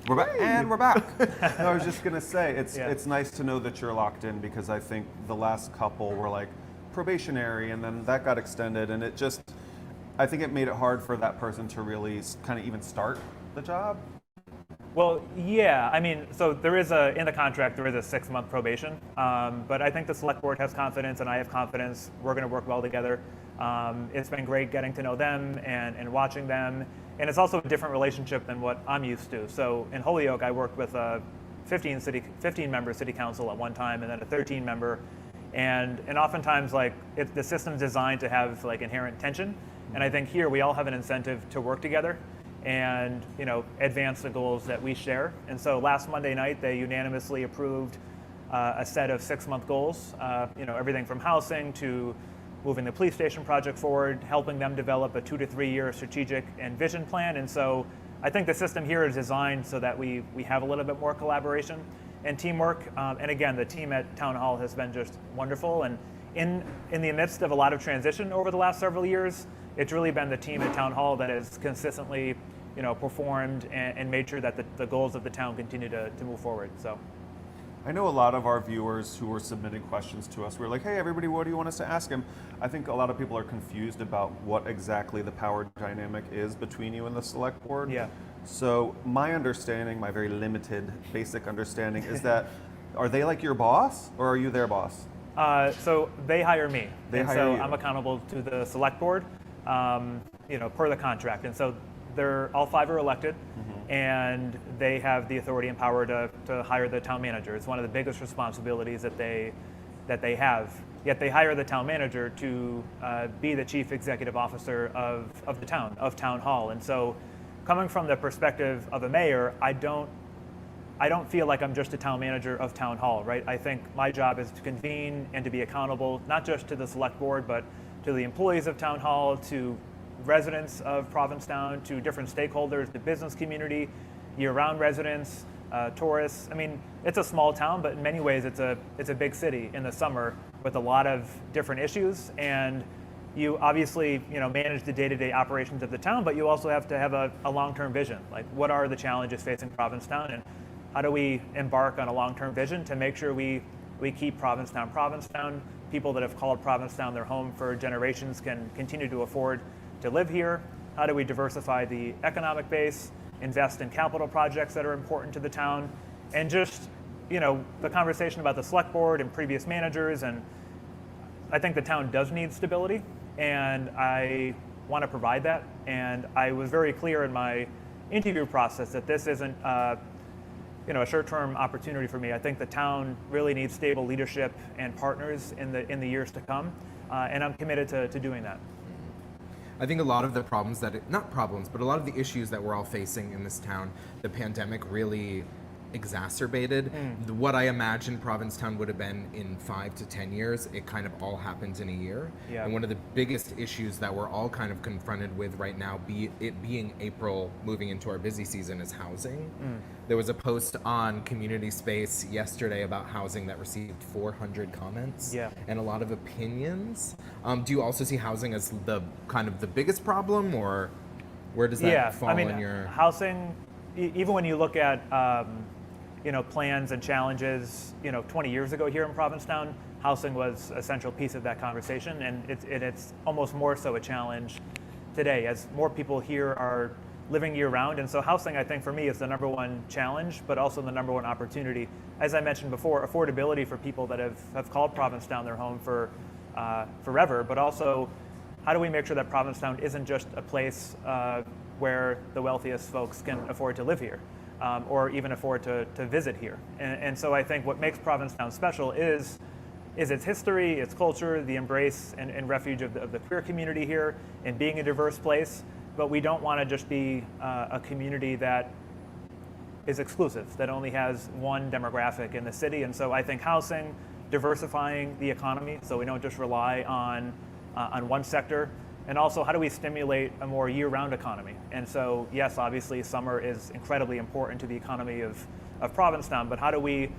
We're back, and we're back. No, I was just gonna say it's nice to know that you're locked in, because I think the last couple were like probationary, and then that got extended, and I think it made it hard for that person to really kind of even start the job. Well, yeah, I mean, so in the contract there is a 6-month probation, but I think the select board has confidence, and I have confidence we're going to work well together. It's been great getting to know them and watching them. And it's also a different relationship than what I'm used to. So in Holyoke, I worked with a 15-member city council at one time, and then a 13-member. And oftentimes, the system's designed to have inherent tension. And I think here we all have an incentive to work together and advance the goals that we share. And so last Monday night, they unanimously approved a set of 6-month goals. Everything from housing to moving the police station project forward, helping them develop a 2 to 3 year strategic and vision plan. And so I think the system here is designed so that we have a little bit more collaboration and teamwork. And again, the team at Town Hall has been just wonderful. And in the midst of a lot of transition over the last several years, it's really been the team at Town Hall that has consistently performed and made sure that the goals of the town continue to move forward. So. I know a lot of our viewers who were submitting questions to us were like, hey, everybody, what do you want us to ask him? I think a lot of people are confused about what exactly the power dynamic is between you and the select board. Yeah. So my understanding, my very limited, basic understanding is that, are they like your boss, or are you their boss? So they hire me. So I'm accountable to the select board, per the contract. And so all 5 are elected, and they have the authority and power to hire the town manager. It's one of the biggest responsibilities that they have. Yet they hire the town manager to be the chief executive officer of the town, of Town Hall. And so, coming from the perspective of a mayor, I don't feel like I'm just a town manager of Town Hall, right? I think my job is to convene and to be accountable, not just to the select board, but to the employees of Town Hall, to residents of Provincetown, to different stakeholders, the business community, year-round residents, tourists. I mean, it's a small town, but in many ways it's a big city in the summer with a lot of different issues. And you obviously manage the day-to-day operations of the town, but you also have to have a long-term vision. Like, what are the challenges facing Provincetown, and how do we embark on a long-term vision to make sure we keep Provincetown? People that have called Provincetown their home for generations can continue to afford to live here. How do we diversify the economic base, invest in capital projects that are important to the town, and just the conversation about the select board and previous managers. And I think the town does need stability, and I want to provide that. And I was very clear in my interview process that this isn't a short-term opportunity for me. I think the town really needs stable leadership and partners in the years to come, and I'm committed to doing that. I think a lot of the problems not problems, but a lot of the issues that we're all facing in this town, the pandemic really exacerbated. What I imagined Provincetown would have been in 5 to 10 years, it kind of all happens in a year. Yeah. And one of the biggest issues that we're all kind of confronted with right now, it being April, moving into our busy season, is housing. There was a post on Community Space yesterday about housing that received 400 comments and a lot of opinions. Do you also see housing as the kind of the biggest problem, or where does that fall in your... Housing, even when you look at plans and challenges, 20 years ago here in Provincetown, housing was a central piece of that conversation, and it's almost more so a challenge today as more people here are living year round. And so housing, I think, for me, is the number one challenge, but also the number one opportunity. As I mentioned before, affordability for people that have called Provincetown their home for forever, but also how do we make sure that Provincetown isn't just a place where the wealthiest folks can afford to live here, or even afford to visit here. And so I think what makes Provincetown special is its history, its culture, the embrace and refuge of the queer community here, and being a diverse place. But we don't want to just be a community that is exclusive, that only has one demographic in the city. And so I think housing, diversifying the economy so we don't just rely on one sector, and also how do we stimulate a more year-round economy. And so yes, obviously summer is incredibly important to the economy of Provincetown, but how do we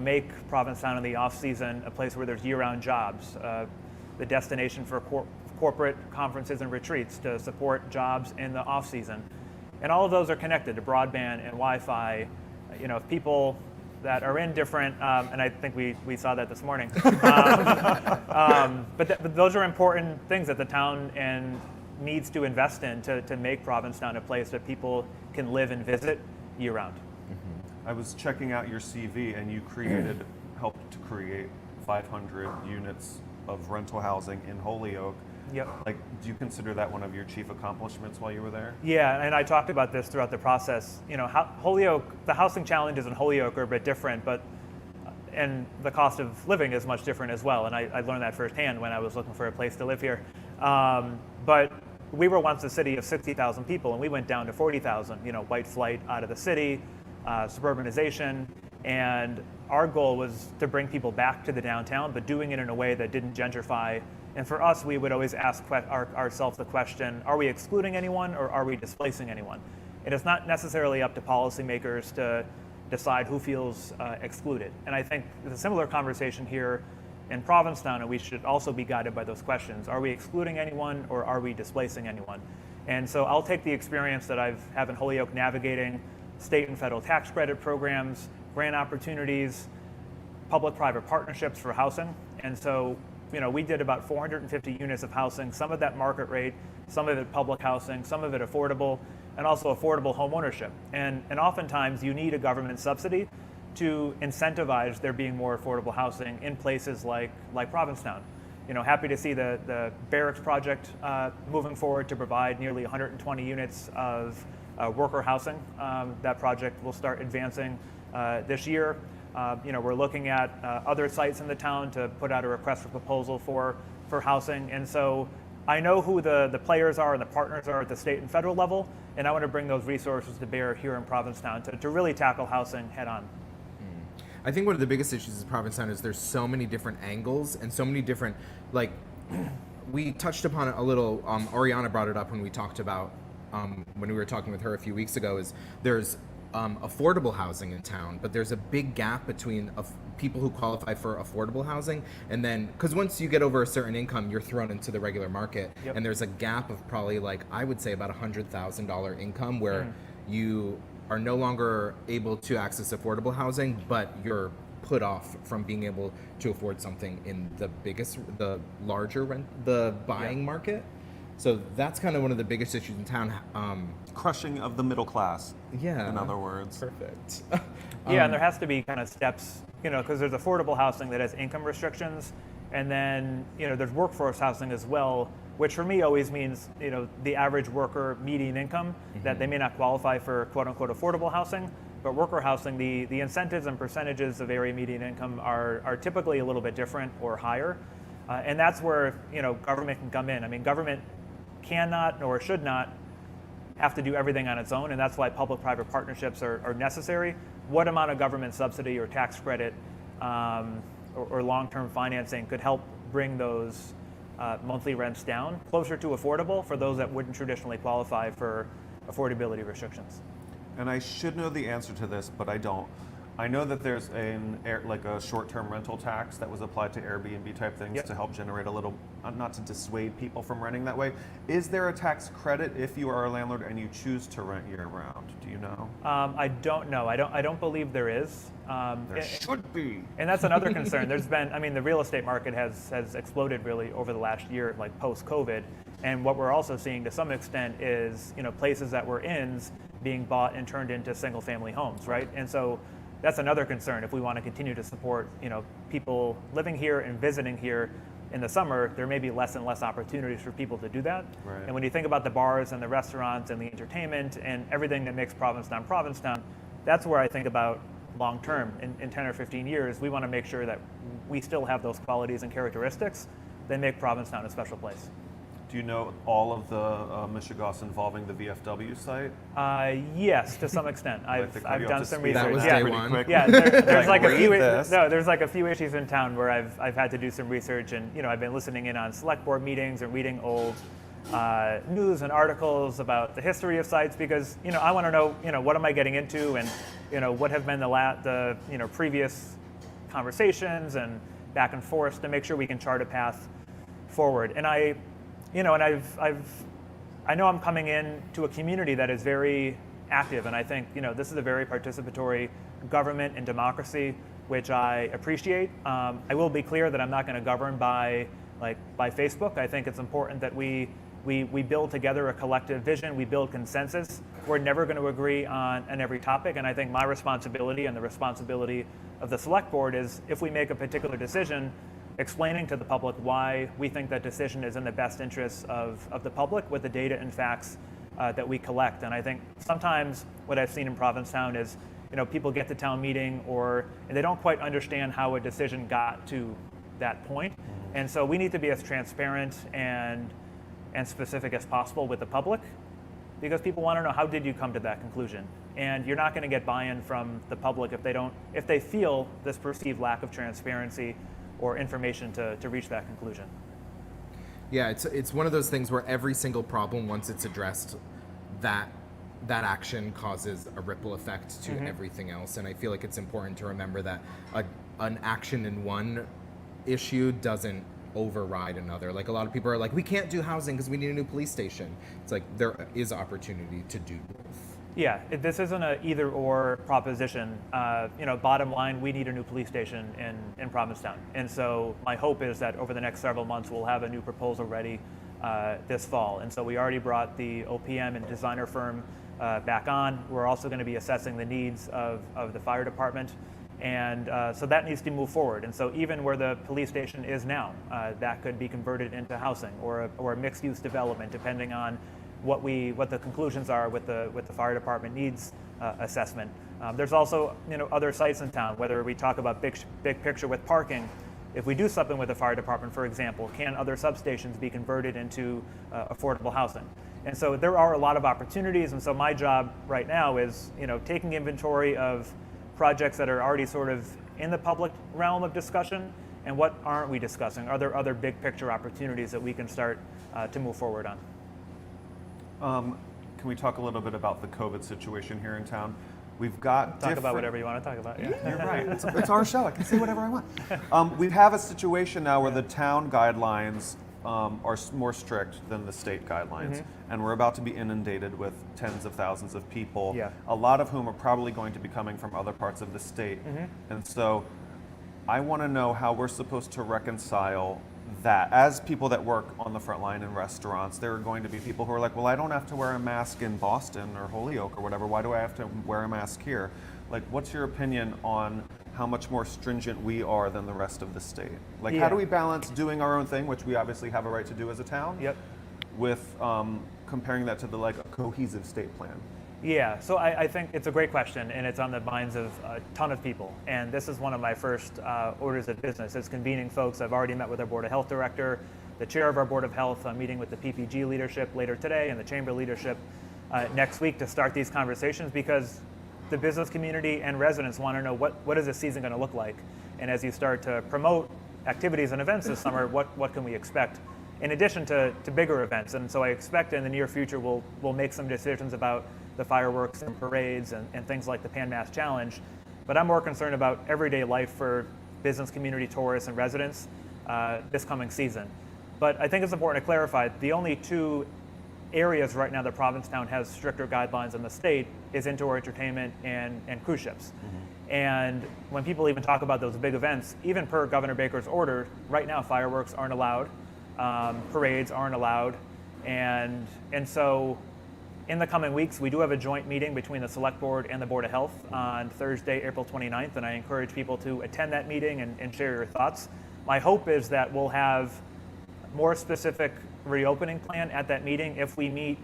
make Provincetown in the off-season a place where there's year-round jobs, the destination for corporate conferences and retreats to support jobs in the off-season. And all of those are connected to broadband and Wi-Fi. If people that are in different, and I think we saw that this morning, but those are important things that the town needs to invest in to make Provincetown a place that people can live and visit year-round. I was checking out your CV, and you helped to create 500 units of rental housing in Holyoke. Yep. Do you consider that one of your chief accomplishments while you were there? Yeah, and I talked about this throughout the process. Holyoke, the housing challenges in Holyoke are a bit different, and the cost of living is much different as well. And I learned that firsthand when I was looking for a place to live here. But we were once a city of 60,000 people, and we went down to 40,000. White flight out of the city, suburbanization, and our goal was to bring people back to the downtown, but doing it in a way that didn't gentrify. And for us, we would always ask ourselves the question, are we excluding anyone or are we displacing anyone? It is not necessarily up to policymakers to decide who feels excluded. And I think it's a similar conversation here in Provincetown, and we should also be guided by those questions. Are we excluding anyone or are we displacing anyone? And so I'll take the experience that I've had in Holyoke navigating state and federal tax credit programs, grant opportunities, public-private partnerships for housing. And so we did about 450 units of housing, some of that market rate, some of it public housing, some of it affordable, and also affordable home ownership. And oftentimes you need a government subsidy to incentivize there being more affordable housing in places like Provincetown. Happy to see the Barracks project moving forward to provide nearly 120 units of worker housing. That project will start advancing this year. We're looking at other sites in the town to put out a request for proposal for housing. And so I know who the players are and the partners are at the state and federal level, and I want to bring those resources to bear here in Provincetown to really tackle housing head on. I think one of the biggest issues in Provincetown is there's so many different angles and so many different, we touched upon it a little, Oriana brought it up when we talked about, when we were talking with her a few weeks ago, is there's affordable housing in town, but there's a big gap between people who qualify for affordable housing, and then, because once you get over a certain income, you're thrown into the regular market, and there's a gap of probably I would say about $100,000 income where you are no longer able to access affordable housing, but you're put off from being able to afford something in the larger the buying market. So that's kind of one of the biggest issues in town. Crushing of the middle class. Yeah. In other words. Perfect. And there has to be kind of steps, because there's affordable housing that has income restrictions, and then, there's workforce housing as well, which for me always means, the average worker median income, that they may not qualify for quote unquote affordable housing, but worker housing, the incentives and percentages of area median income are typically a little bit different or higher. And that's where, government can come in. I mean, government cannot or should not have to do everything on its own, and that's why public-private partnerships are necessary. What amount of government subsidy or tax credit or long-term financing could help bring those monthly rents down closer to affordable for those that wouldn't traditionally qualify for affordability restrictions? And I should know the answer to this, but I don't. I know that there's a short-term rental tax that was applied to Airbnb type things to help generate a little, not to dissuade people from renting that way. Is there a tax credit if you are a landlord and you choose to rent year-round? Do you know? I don't know. I don't believe there is. There should be. And that's another concern. There's been, I mean, the real estate market has exploded really over the last year, like post-COVID. And what we're also seeing to some extent is, places that were inns being bought and turned into single-family homes, right? And so that's another concern. If we want to continue to support, people living here and visiting here in the summer, there may be less and less opportunities for people to do that. Right. And when you think about the bars and the restaurants and the entertainment and everything that makes Provincetown, that's where I think about long term. In 10 or 15 years, we want to make sure that we still have those qualities and characteristics that make Provincetown a special place. Do you know all of the Michigas involving the VFW site? Yes, to some extent. I've done some research. That was yeah. day one. Yeah, there's like a few. This. No, there's like a few issues in town where I've had to do some research, and I've been listening in on select board meetings and reading old news and articles about the history of sites because I want to know what am I getting into and what have been the previous conversations and back and forth to make sure we can chart a path forward. And I know I'm coming in to a community that is very active, and I think this is a very participatory government and democracy, which I appreciate. I will be clear that I'm not going to govern by Facebook. I think it's important that we build together a collective vision. We build consensus. We're never going to agree on every topic, and I think my responsibility and the responsibility of the select board is if we make a particular decision, explaining to the public why we think that decision is in the best interests of the public with the data and facts that we collect. And I think sometimes what I've seen in Provincetown is, people get to town meeting and they don't quite understand how a decision got to that point. And so we need to be as transparent and specific as possible with the public because people want to know, how did you come to that conclusion? And you're not going to get buy-in from the public if they feel this perceived lack of transparency or information to reach that conclusion. Yeah, it's one of those things where every single problem, once it's addressed, that action causes a ripple effect to everything else. And I feel like it's important to remember that an action in one issue doesn't override another. Like a lot of people are like, we can't do housing because we need a new police station. It's like there is opportunity to do both. Yeah, this isn't an either or proposition. Bottom line, we need a new police station in Provincetown. And so my hope is that over the next several months, we'll have a new proposal ready this fall. And so we already brought the OPM and designer firm back on. We're also going to be assessing the needs of the fire department. And so that needs to move forward. And so even where the police station is now, that could be converted into housing or a mixed use development, depending on what the conclusions are with the fire department needs assessment. There's also other sites in town, whether we talk about big picture with parking. If we do something with the fire department, for example, can other substations be converted into affordable housing? And so there are a lot of opportunities. And so my job right now is taking inventory of projects that are already sort of in the public realm of discussion and what aren't we discussing? Are there other big picture opportunities that we can start to move forward on? Can we talk a little bit about the COVID situation here in town? We've got Talk about whatever you want to talk about. Yeah. You're right. It's our show. I can say whatever I want. We have a situation now where the town guidelines are more strict than the state guidelines, and we're about to be inundated with tens of thousands of people, a lot of whom are probably going to be coming from other parts of the state. And so I want to know how we're supposed to reconcile that. As people that work on the front line in restaurants, there are going to be people who are like, well, I don't have to wear a mask in Boston or Holyoke or whatever. Why do I have to wear a mask here? Like, what's your opinion on how much more stringent we are than the rest of the state? Like, how do we balance doing our own thing, which we obviously have a right to do as a town, with comparing that to a cohesive state plan? Yeah, so I think it's a great question, and it's on the minds of a ton of people. And this is one of my first orders of business, is convening folks. I've already met with our Board of Health director. the chair of our Board of Health meeting with the PPG leadership later today and the chamber leadership next week to start these conversations, because the business community and residents want to know what is this season going to look like. And as you start to promote activities and events this summer, what can we expect in addition to bigger events? And so I expect in the near future we'll make some decisions about the fireworks and parades and things like the Pan Mass Challenge. But I'm more concerned about everyday life for business community, tourists, and residents this coming season. But I think it's important to clarify, the only two areas right now that Provincetown has stricter guidelines in the state is indoor entertainment and cruise ships. And when people even talk about those big events, even per Governor Baker's order, right now fireworks aren't allowed, parades aren't allowed, and so in the coming weeks we do have a joint meeting between the Select Board and the Board of Health on Thursday, April 29th, and I encourage people to attend that meeting and share your thoughts. My hope is that we'll have more specific reopening plan at that meeting if we meet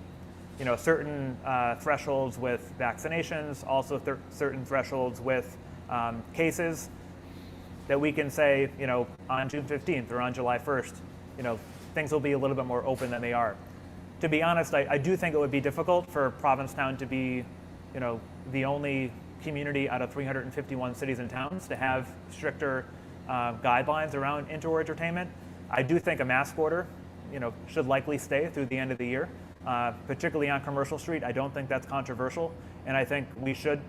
certain thresholds with vaccinations, also certain thresholds with cases, that we can say, on June 15th or on July 1st, things will be a little bit more open than they are. To be honest, I do think it would be difficult for Provincetown to be, the only community out of 351 cities and towns to have stricter guidelines around indoor entertainment. I do think a mask order, should likely stay through the end of the year, particularly on Commercial Street. I don't think that's controversial, and I think we should,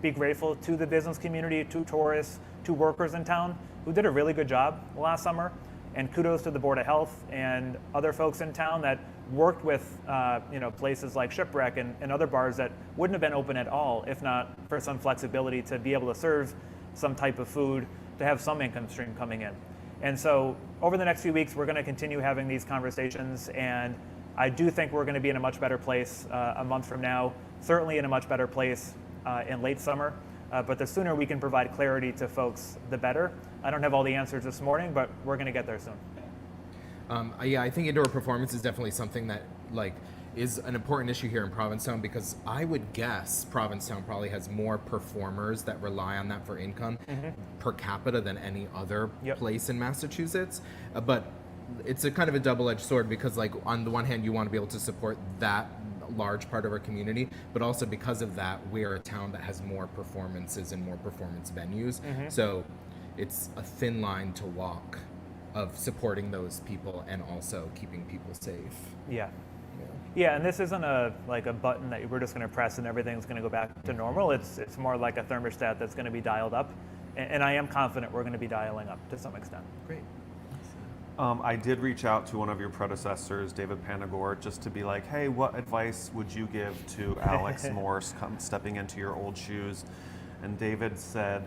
be grateful to the business community, to tourists, to workers in town who did a really good job last summer, and kudos to the Board of Health and other folks in town that worked with, places like Shipwreck and other bars that wouldn't have been open at all if not for some flexibility to be able to serve some type of food, to have some income stream coming in. And so over the next few weeks, we're going to continue having these conversations, and I do think we're going to be in a much better place a month from now, certainly in a much better place in late summer. But the sooner we can provide clarity to folks, the better. I don't have all the answers this morning, but we're going to get there soon. I think indoor performance is definitely something that is an important issue here in Provincetown, because I would guess Provincetown probably has more performers that rely on that for income per capita than any other place in Massachusetts. But it's a kind of a double-edged sword, because on the one hand you want to be able to support that large part of our community, but also because of that we're a town that has more performances and more performance venues. So it's a thin line to walk of supporting those people and also keeping people safe. Yeah, and this isn't a button that we're just going to press and everything's going to go back to normal. It's more like a thermostat that's going to be dialed up, and I am confident we're going to be dialing up to some extent. Great. I did reach out to one of your predecessors, David Panagore, just to be like, hey, what advice would you give to Alex Morse stepping into your old shoes? And David said,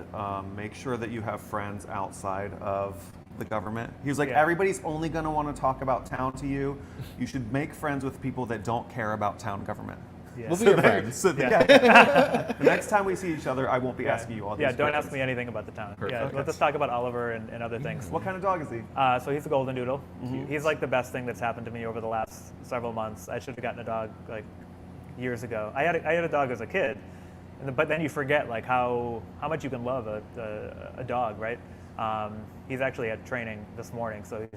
make sure that you have friends outside of the government. He was like, everybody's only going to want to talk about town to you. You should make friends with people that don't care about town government. We'll be your friends. The next time we see each other, I won't be asking you all these questions. Don't ask me anything about the town. Let's talk about Oliver and other things. What kind of dog is he? So he's a golden doodle. He's like the best thing that's happened to me over the last several months. I should have gotten a dog years ago. I had a dog as a kid, but then you forget how much you can love a dog, right? He's actually at training this morning, so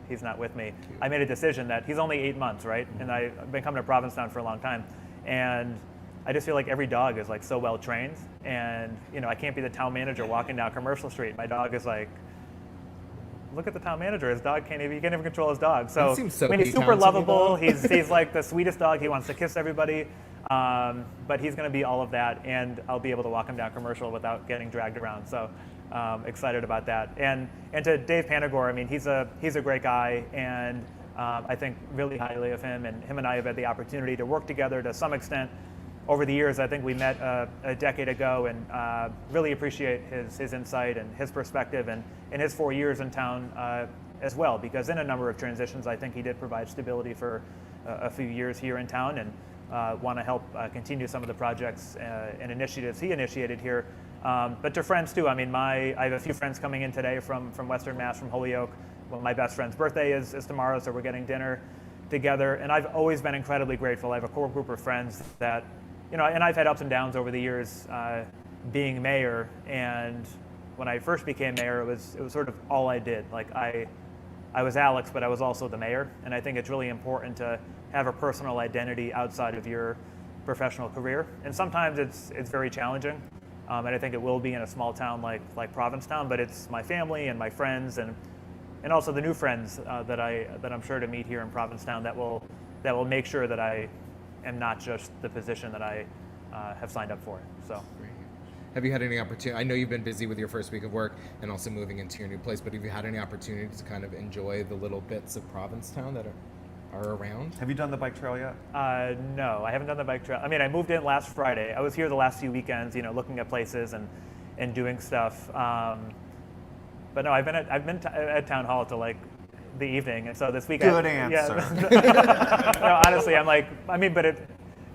he's not with me. I made a decision that he's only 8 months, right? And I've been coming to Provincetown for a long time, and I just feel like every dog is so well trained, and I can't be the town manager walking down Commercial Street. My dog is look at the town manager. His dog can't even control his dog. So he's super lovable. He's like the sweetest dog. He wants to kiss everybody. But he's going to be all of that, and I'll be able to walk him down Commercial without getting dragged around. So excited about that. And to Dave Panagore, he's a great guy, and I think really highly of him. And him and I have had the opportunity to work together to some extent over the years. I think we met a decade ago, and really appreciate his insight and his perspective and his 4 years in town as well, because in a number of transitions, I think he did provide stability for a few years here in town, and want to help continue some of the projects and initiatives he initiated here. But to friends too, I have a few friends coming in today from Western Mass, from Holyoke. Well, my best friend's birthday is tomorrow, so we're getting dinner together, and I've always been incredibly grateful. I have a core group of friends that, and I've had ups and downs over the years being mayor, and when I first became mayor, it was sort of all I did. I was Alex, but I was also the mayor. And I think it's really important to have a personal identity outside of your professional career. And sometimes it's very challenging. And I think it will be in a small town like Provincetown, but it's my family and my friends and also the new friends that I'm sure to meet here in Provincetown that will make sure that I am not just the position that I have signed up for. So. Have you had any opportunity? I know you've been busy with your first week of work and also moving into your new place, but have you had any opportunity to kind of enjoy the little bits of Provincetown that are around? Have you done the bike trail yet? No, I haven't done the bike trail. I mean, I moved in last Friday. I was here the last few weekends, looking at places and doing stuff. But no, I've been at town hall till like the evening, and so this week. Good answer. Yeah. No, honestly,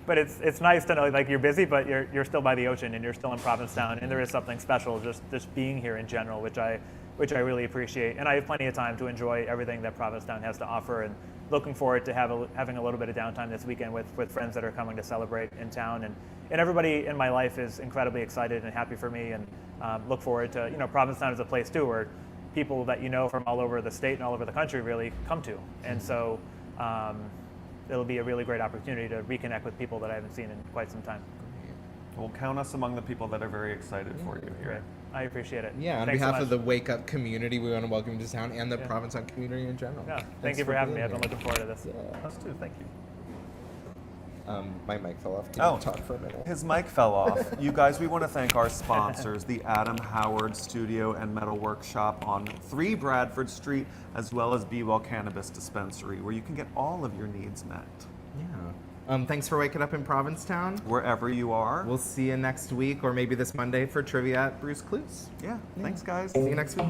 but it's nice to know like you're busy, but you're still by the ocean and you're still in Provincetown, and there is something special just being here in general, which I really appreciate, and I have plenty of time to enjoy everything that Provincetown has to offer, and looking forward to having a little bit of downtime this weekend with friends that are coming to celebrate in town, and everybody in my life is incredibly excited and happy for me, and look forward to Provincetown is a place too where people that from all over the state and all over the country really come to, and so it'll be a really great opportunity to reconnect with people that I haven't seen in quite some time. Well, count us among the people that are very excited for you here. Great. I appreciate it. Yeah, on Thanks behalf so of the Wake Up community, we want to welcome you to town and the Yeah. Provincetown community in general. Yeah, Thanks thank you for having me. being I've been here. looking forward to this. Us too, thank you. My mic fell off. Can Oh. you talk for a minute? His mic fell off. You guys, we want to thank our sponsors, the Adam Howard Studio and Metal Workshop on 3 Bradford Street, as well as Be Well Cannabis Dispensary, where you can get all of your needs met. Yeah. Thanks for waking up in Provincetown. Wherever you are. We'll see you next week or maybe this Monday for trivia at Bruce Clues. Yeah, thanks guys. See you next week.